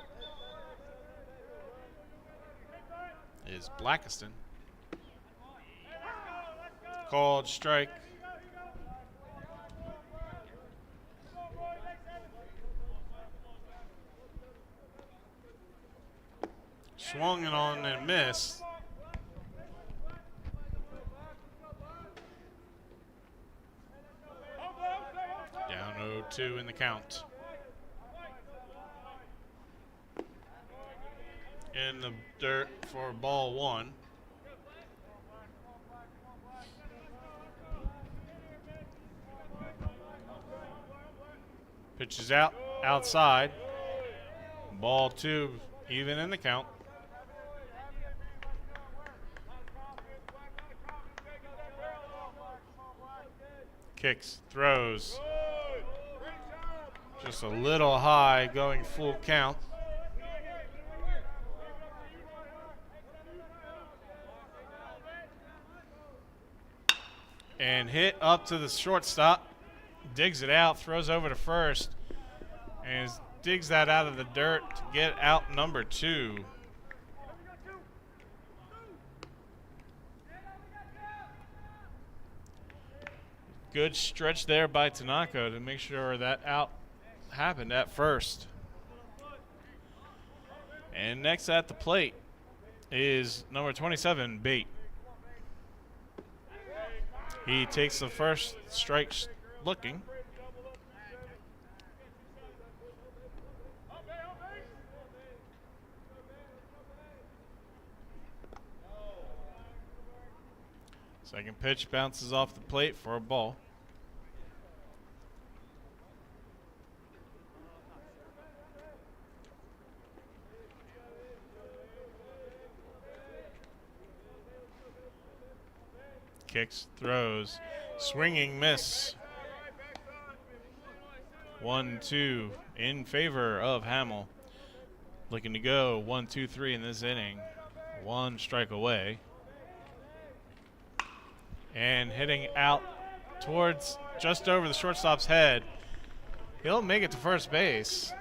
is Blackiston. Called strike. Swung it on and missed. Down 0-2 in the count. In the dirt for ball one. Pitches out, outside. Ball two, even in the count. Kicks, throws. Just a little high, going full count. And hit up to the shortstop. Digs it out, throws over to first, and digs that out of the dirt to get out number two. Good stretch there by Tanaka to make sure that out happened at first. And next at the plate is number 27, Bate. He takes the first strike looking. Second pitch bounces off the plate for a ball. Kicks, throws, swinging miss. 1-2 in favor of Hamill. Looking to go 1-2-3 in this inning. One strike away. And hitting out towards just over the shortstop's head. He'll make it to first base.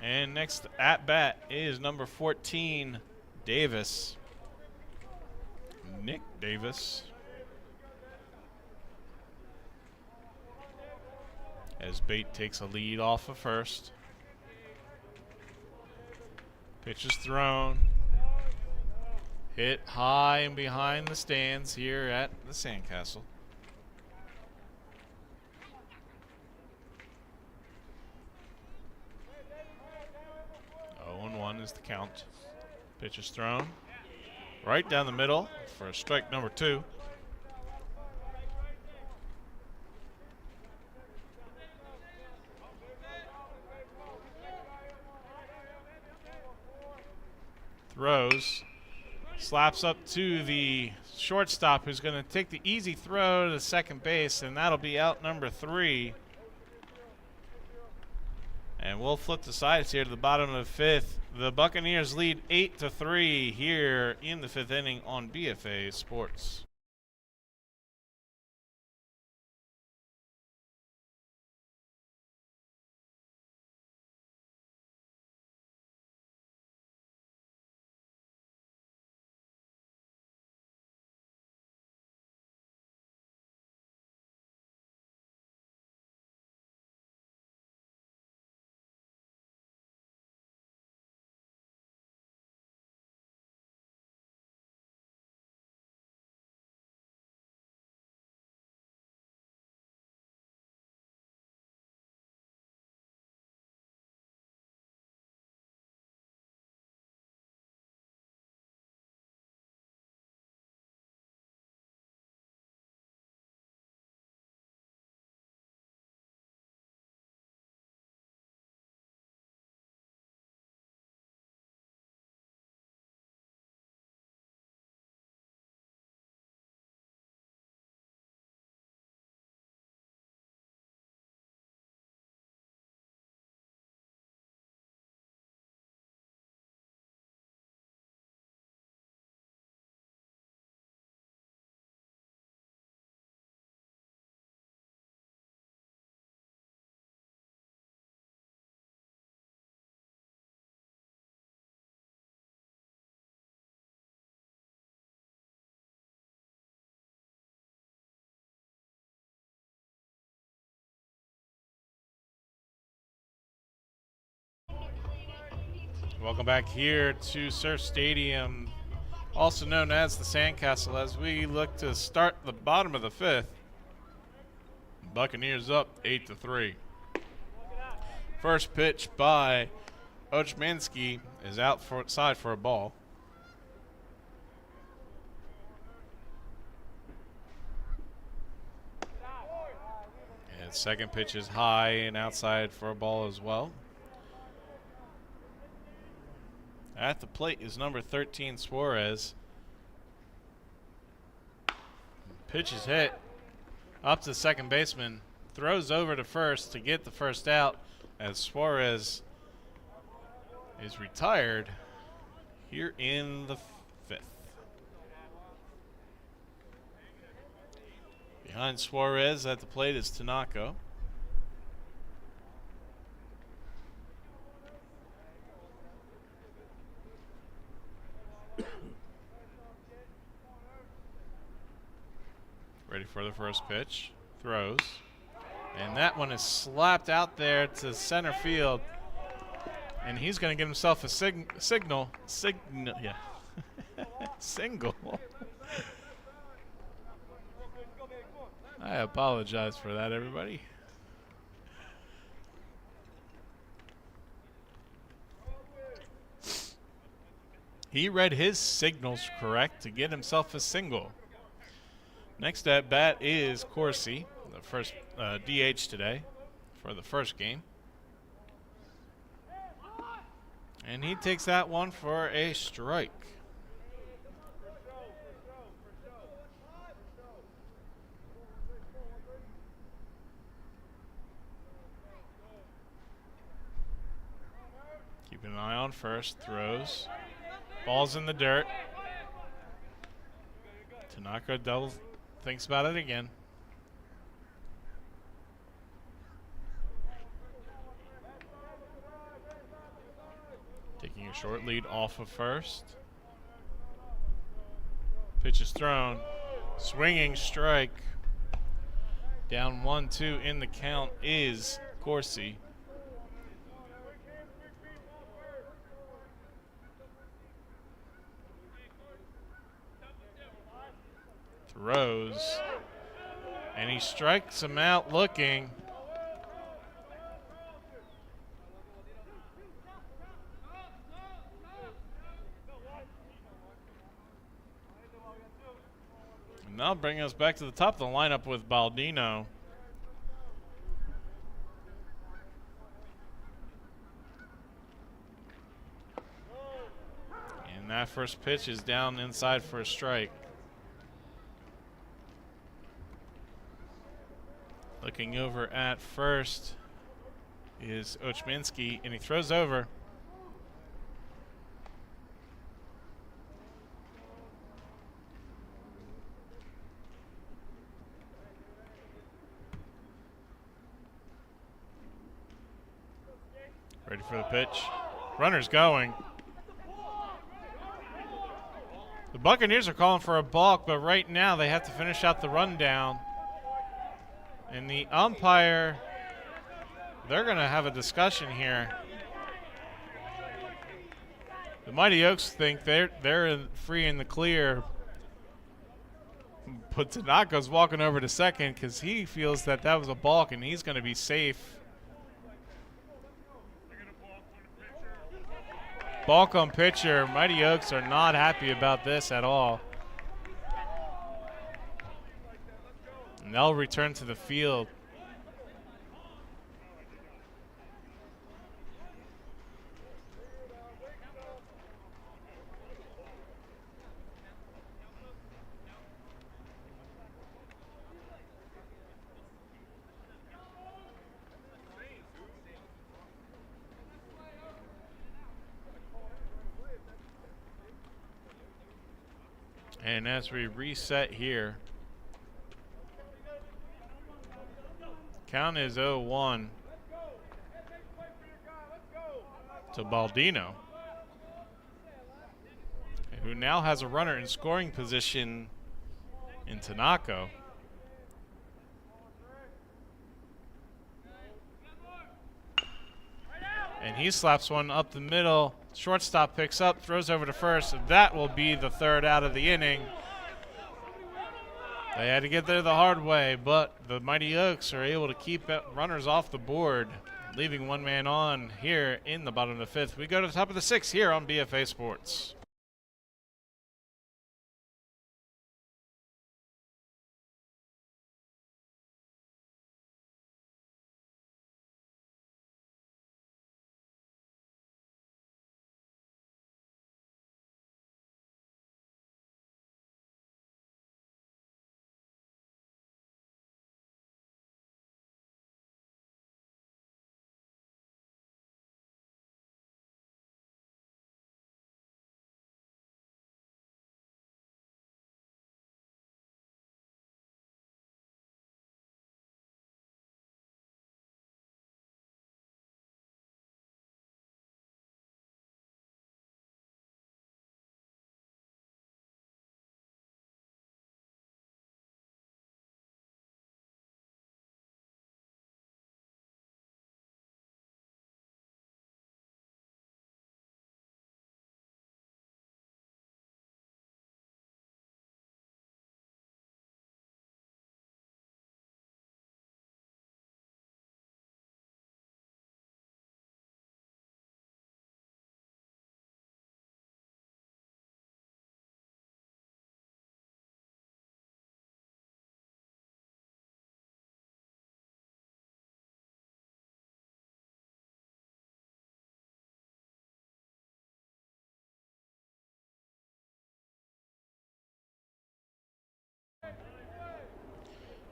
And next at bat is number 14, Davis. Nick Davis. As Bate takes a lead off of first. Pitch is thrown. Hit high and behind the stands here at the Sandcastle. 0-1 is the count. Pitch is thrown right down the middle for strike number 2. Throws, slaps up to the shortstop, who's going to take the easy throw to second base, and that'll be out number 3. And we'll flip the sides here to the bottom of the 5th. The Buccaneers lead 8-3 here in the 5th inning on BFA Sports. Welcome back here to Surf Stadium, also known as the Sandcastle, as we look to start the bottom of the fifth. Buccaneers up 8-3. First pitch by Ochmansky is outside for a ball. And second pitch is high and outside for a ball as well. At the plate is number 13, Suarez. Pitch is hit up to second baseman. Throws over to first to get the first out as Suarez is retired here in the fifth. Behind Suarez at the plate is Tanaka. Ready for the first pitch. Throws. And that one is slapped out there to center field. And he's going to give himself a single. Single. I apologize for that, everybody. He read his signals correct to get himself a single. Next at bat is Corsi, the first DH today for the first game. And he takes that one for a strike. Keeping an eye on first, throws. Ball's in the dirt. Tanaka thinks about it again. Taking a short lead off of first. Pitch is thrown. Swinging strike. Down 1-2 in the count is Corsi. Throws. And he strikes him out looking. And now bringing us back to the top of the lineup with Baldino. And that first pitch is down inside for a strike. Looking over at first is Ochmansky, and he throws over. Ready for the pitch. Runner's going. The Buccaneers are calling for a balk, but right now they have to finish out the rundown. And the umpire, they're going to have a discussion here. The Mighty Oaks think they're free in the clear. But Tanaka's walking over to second because he feels that was a balk and he's going to be safe. Balk on pitcher. Mighty Oaks are not happy about this at all. And they'll return to the field. And as we reset here, count is 0-1 to Baldino, who now has a runner in scoring position in Tanaka. And he slaps one up the middle. Shortstop picks up, throws over to first. That will be the third out of the inning. They had to get there the hard way, but the Mighty Oaks are able to keep runners off the board, leaving one man on here in the bottom of the fifth. We go to the top of the sixth here on BFA Sports.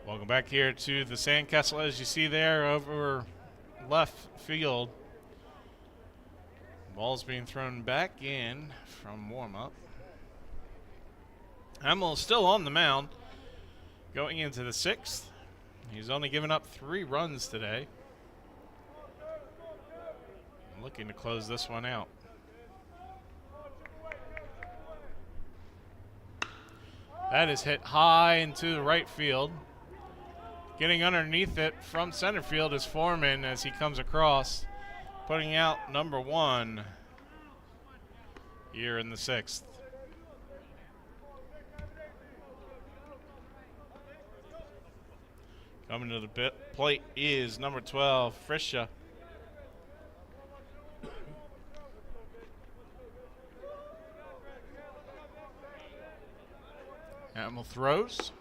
Welcome back here to the Sandcastle. As you see there over left field, ball's being thrown back in from warm-up. Hamill still on the mound going into the sixth. He's only given up 3 runs today. Looking to close this one out. That is hit high into the right field. Getting underneath it from center field is Foreman as he comes across, putting out number 1 here in the sixth. Coming to the plate is number 12, Frisha. Hamill throws.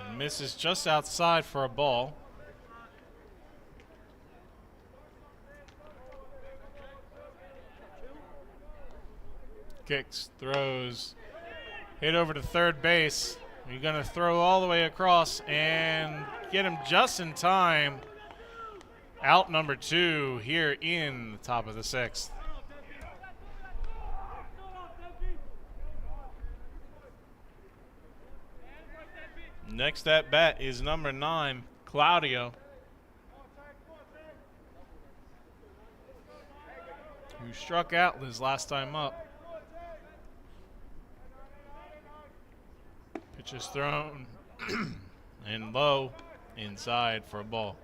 And misses just outside for a ball. Kicks, throws, hit over to third base. You're going to throw all the way across and get him just in time. Out number 2 here in the top of the sixth. Next at bat is number 9, Claudio, who struck out his last time up. Pitch is thrown and low inside for a ball.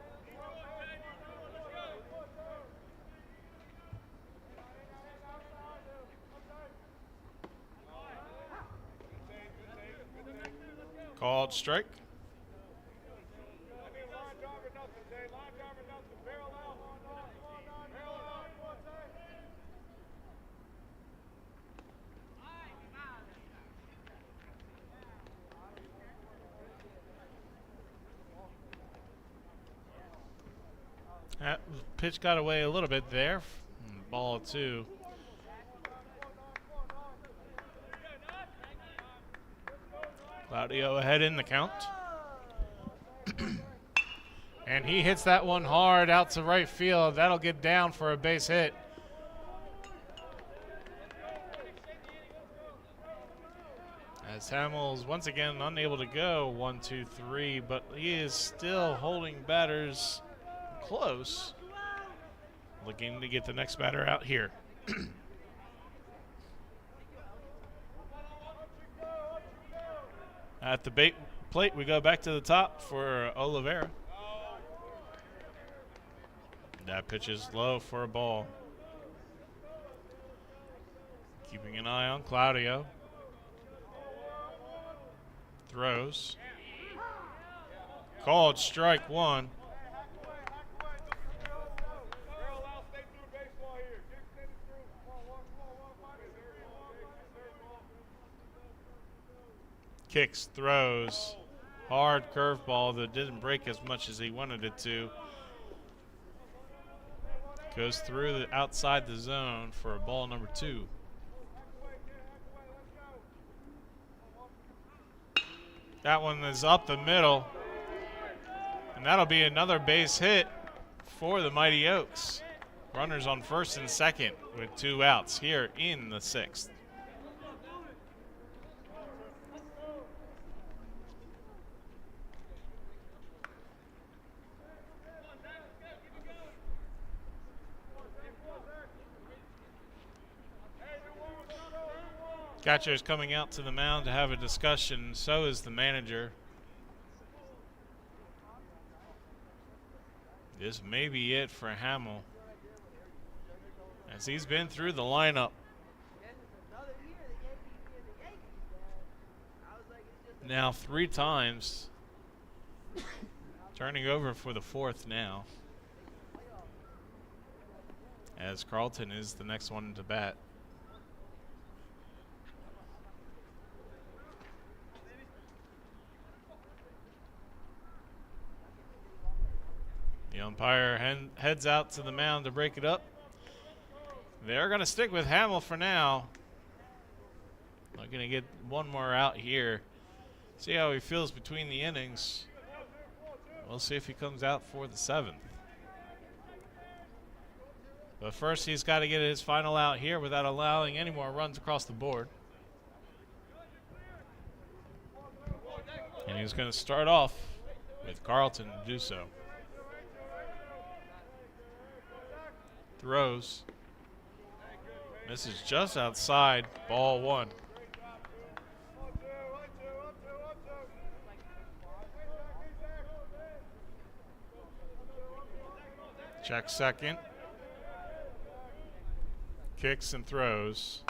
Called strike. That pitch got away a little bit there. Ball 2. Claudio ahead in the count. And he hits that one hard out to right field. That'll get down for a base hit. As Hamill's once again unable to go 1, 2, 3, but he is still holding batters close. Looking to get the next batter out here. At the plate, we go back to the top for Oliveira. That pitch is low for a ball. Keeping an eye on Claudio. Throws. Called strike one. Kicks, throws. Hard curveball that didn't break as much as he wanted it to. Goes through the outside the zone for a ball number 2. That one is up the middle. And that'll be another base hit for the Mighty Oaks. Runners on first and second with 2 outs here in the 6th. Catcher is coming out to the mound to have a discussion. So is the manager. This may be it for Hamill, as he's been through the lineup. Now 3 times. Turning over for the 4th now, as Carlton is the next one to bat. The umpire heads out to the mound to break it up. They're going to stick with Hamill for now. Looking to get one more out here. See how he feels between the innings. We'll see if he comes out for the 7th. But first he's got to get his final out here without allowing any more runs across the board. And he's going to start off with Carlton to do so. Throws. Misses just outside, ball 1. Check second. Kicks and throws.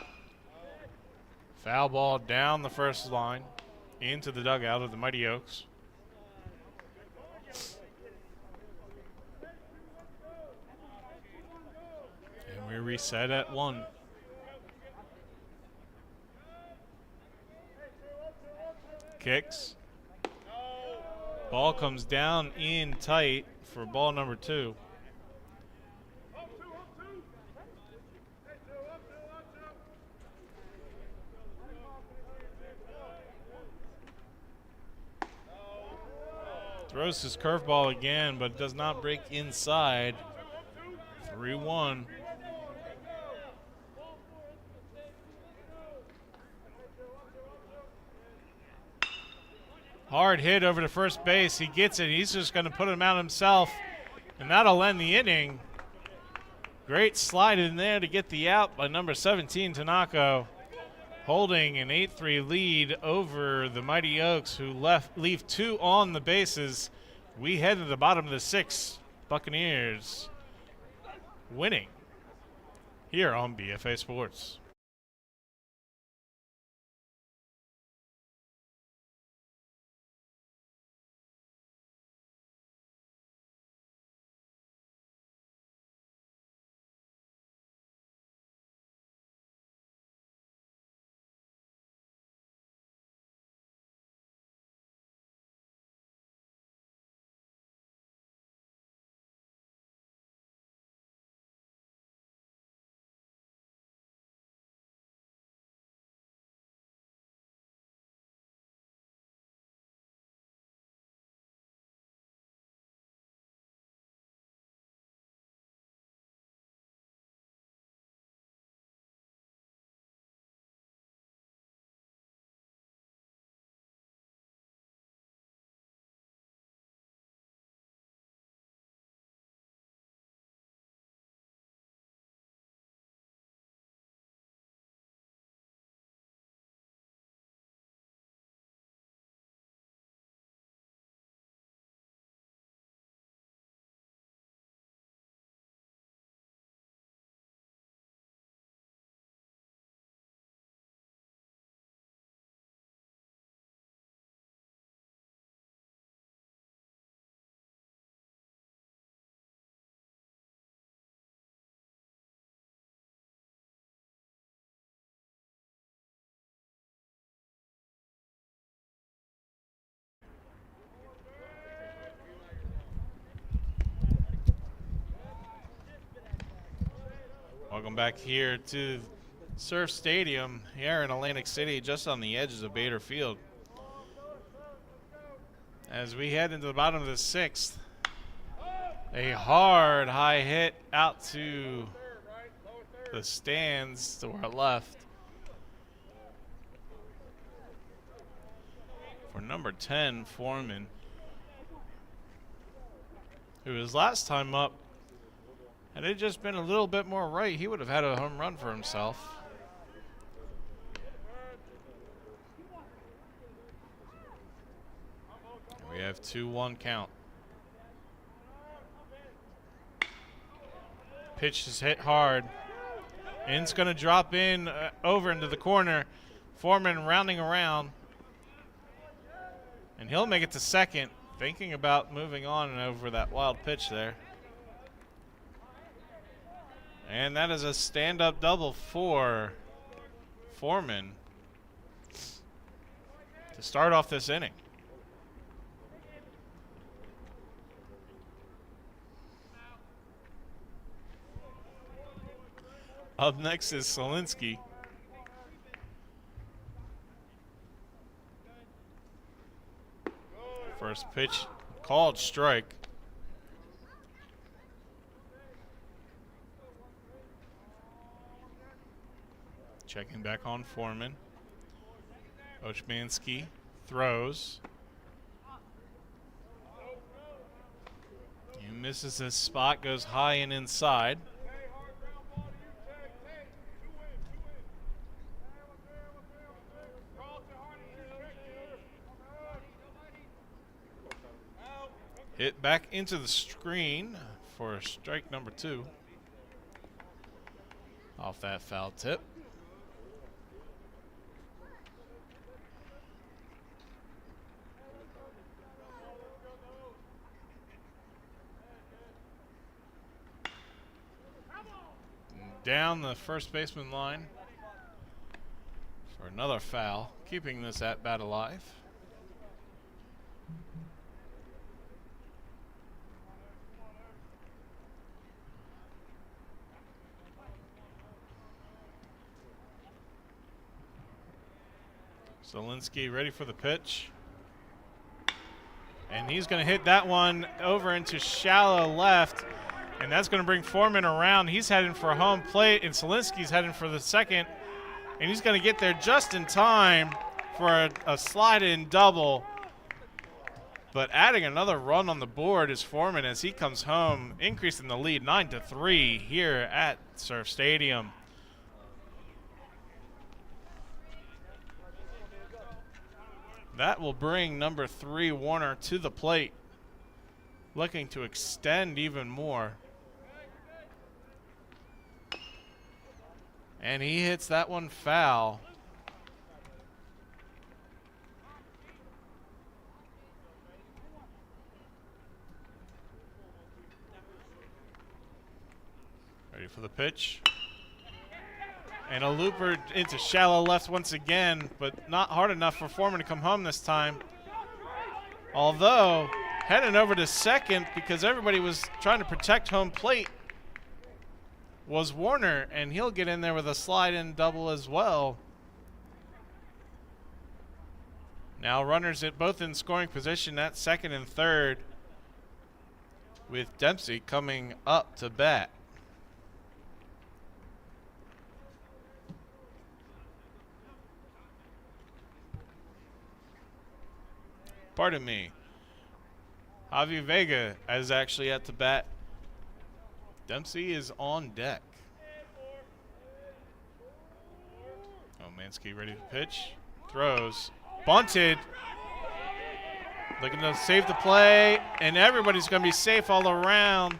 Foul ball down the first line into the dugout of the Mighty Oaks. We reset at 1. Kicks. Ball comes down in tight for ball number 2. Throws his curveball again, but does not break inside. 3-1. Hard hit over to first base. He gets it. He's just going to put him out himself, and that'll end the inning. Great slide in there to get the out by number 17, Tanaka, holding an 8-3 lead over the Mighty Oaks, who leave 2 on the bases. We head to the bottom of the 6th. Buccaneers winning here on BFA Sports. Welcome back here to Surf Stadium here in Atlantic City, just on the edges of Bader Field. As we head into the bottom of the 6th, a hard high hit out to the stands to our left for number 10, Foreman, who his last time up, had it just been a little bit more right, he would have had a home run for himself. We have 2-1 count. Pitch is hit hard. And it's going to drop in over into the corner. Foreman rounding around. And he'll make it to second, thinking about moving on and over that wild pitch there. And that is a stand-up double for Foreman to start off this inning. Up next is Solinsky. First pitch called strike. Checking back on Foreman. Ochmansky throws. He misses his spot, goes high and inside. Hit back into the screen for strike number 2. Off that foul tip. Down the first baseman line for another foul, keeping this at bat alive. Solinsky ready for the pitch. And he's going to hit that one over into shallow left. And that's going to bring Foreman around. He's heading for home plate, and Solinsky's heading for the second. And he's going to get there just in time for a slide-in double. But adding another run on the board is Foreman as he comes home, increasing the lead 9-3 here at Surf Stadium. That will bring number 3, Warner, to the plate, looking to extend even more. And he hits that one foul. Ready for the pitch. And a looper into shallow left once again, but not hard enough for Foreman to come home this time. Although, heading over to second because everybody was trying to protect home plate was Warner, and he'll get in there with a slide-in double as well. Now runners at both in scoring position at second and third, with Dempsey coming up to bat. Pardon me. Javi Vega is actually at the bat. Dempsey is on deck. Omansky ready to pitch. Throws. Bunted. Looking to save the play. And everybody's going to be safe all around.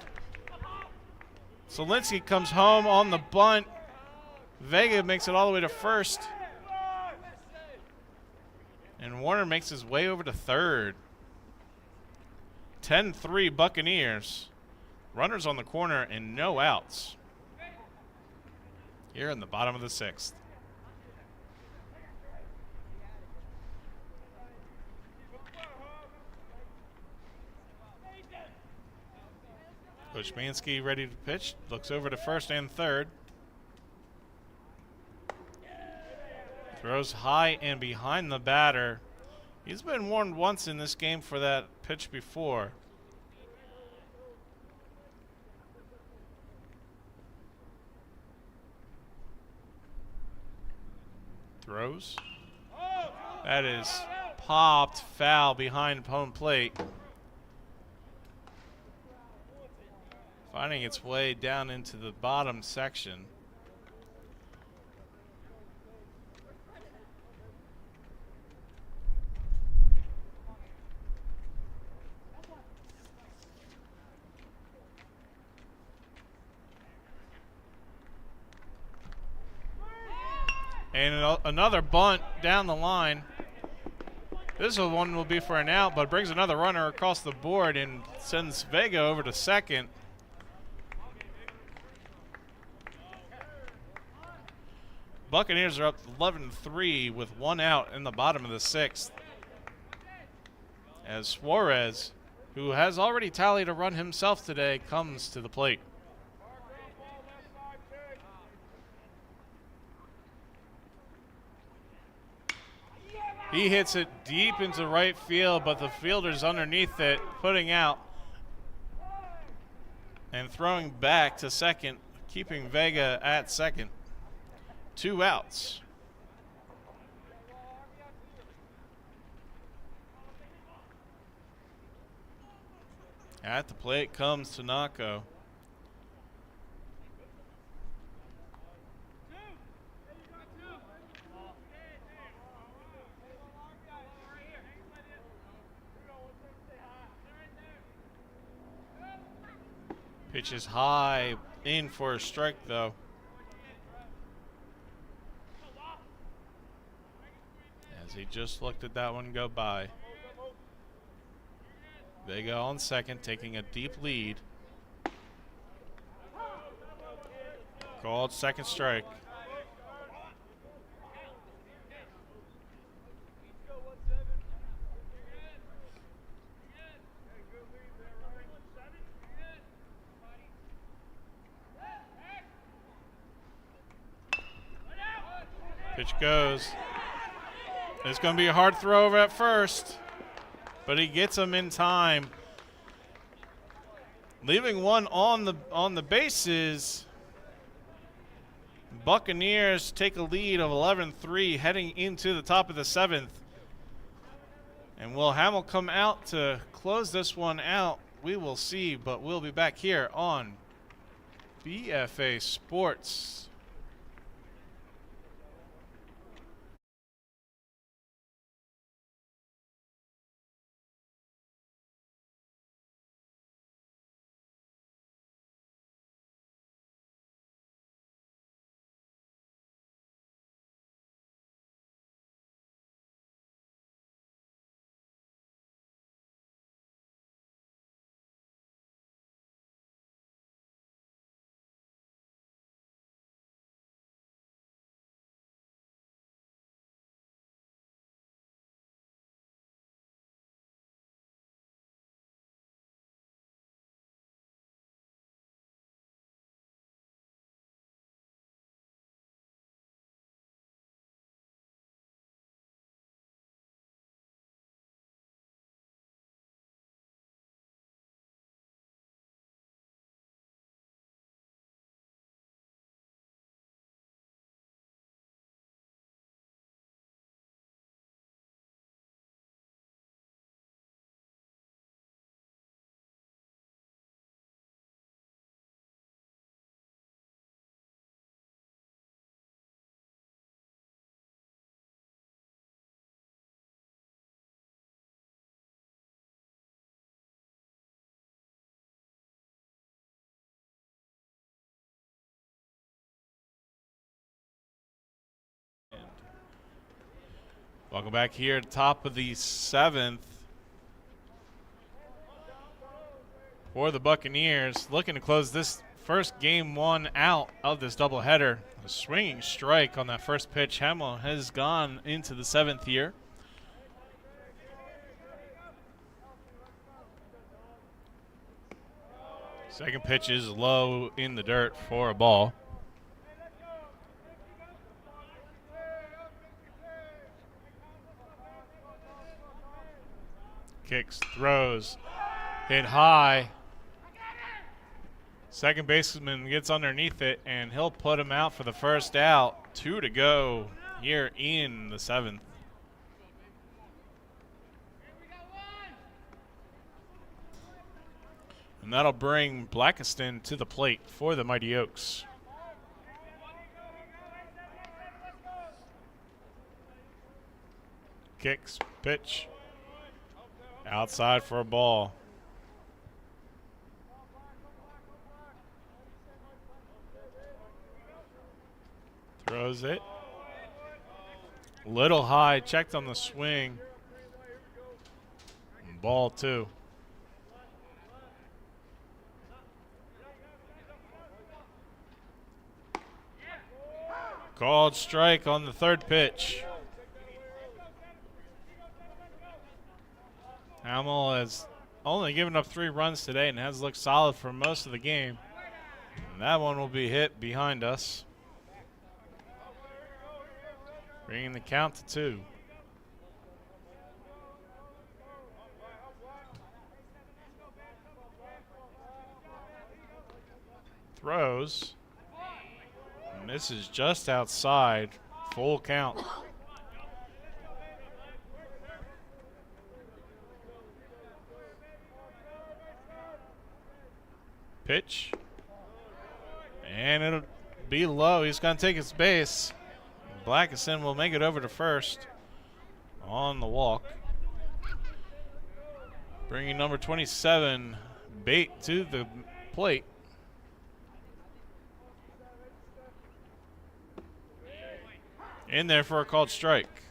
Solinsky comes home on the bunt. Vega makes it all the way to first. And Warner makes his way over to third. 10-3 Buccaneers. Runners on the corner and no outs here in the bottom of the 6th. Ochmansky ready to pitch. Looks over to first and third. Throws high and behind the batter. He's been warned once in this game for that pitch before. Throws. That is popped foul behind home plate. Finding its way down into the bottom section. And another bunt down the line. This one will be for an out, but brings another runner across the board and sends Vega over to second. Buccaneers are up 11-3 with one out in the bottom of the sixth. As Suarez, who has already tallied a run himself today, comes to the plate. He hits it deep into right field, but the fielder's underneath it, putting out and throwing back to second, keeping Vega at second. 2 outs. At the plate comes Tanaka. Pitch is high, in for a strike though. As he just looked at that one go by. Vega on second, taking a deep lead. Called second strike. Pitch goes. It's going to be a hard throw over at first, but he gets him in time, leaving one on the bases. Buccaneers take a lead of 11-3 heading into the top of the seventh. And will Hamill come out to close this one out? We will see, but we'll be back here on BFA Sports. Welcome back here at the top of the seventh for the Buccaneers, looking to close this first game one out of this doubleheader. A swinging strike on that first pitch. Hamill has gone into the seventh year. Second pitch is low in the dirt for a ball. Kicks, throws, hit high. Second baseman gets underneath it, and he'll put him out for the first out. 2 to go here in the 7th. And that'll bring Blackiston to the plate for the Mighty Oaks. Kicks, pitch, outside for a ball. Throws it. Little high, checked on the swing. Ball 2. Called strike on the 3rd pitch. Hamill has only given up 3 runs today and has looked solid for most of the game. And that one will be hit behind us, bringing the count to 2. Throws. Misses just outside. Full count. Pitch. And it'll be low. He's going to take his base. Blackiston will make it over to first on the walk. Bringing number 27, Bate, to the plate. In there for a called strike.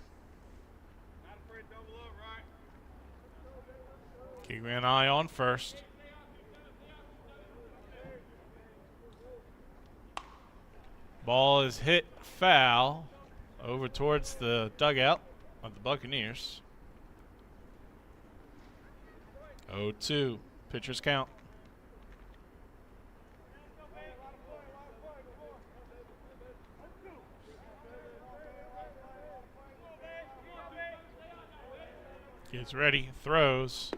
Keeping an eye on first. Ball is hit foul over towards the dugout of the Buccaneers. 0-2, pitcher's count. Gets ready, throws,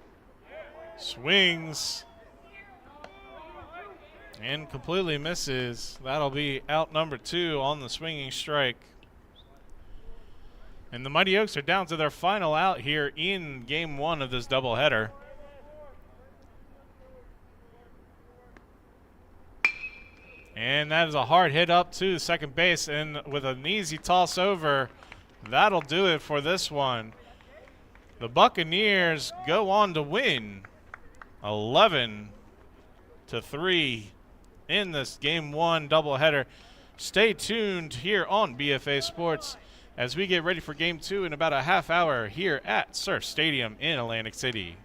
swings, and completely misses. That'll be out number 2 on the swinging strike. And the Mighty Oaks are down to their final out here in game 1 of this doubleheader. And that is a hard hit up to second base, and with an easy toss over, that'll do it for this one. The Buccaneers go on to win 11-3 in this game 1 doubleheader. Stay tuned here on BFA Sports as we get ready for game 2 in about a half hour here at Surf Stadium in Atlantic City.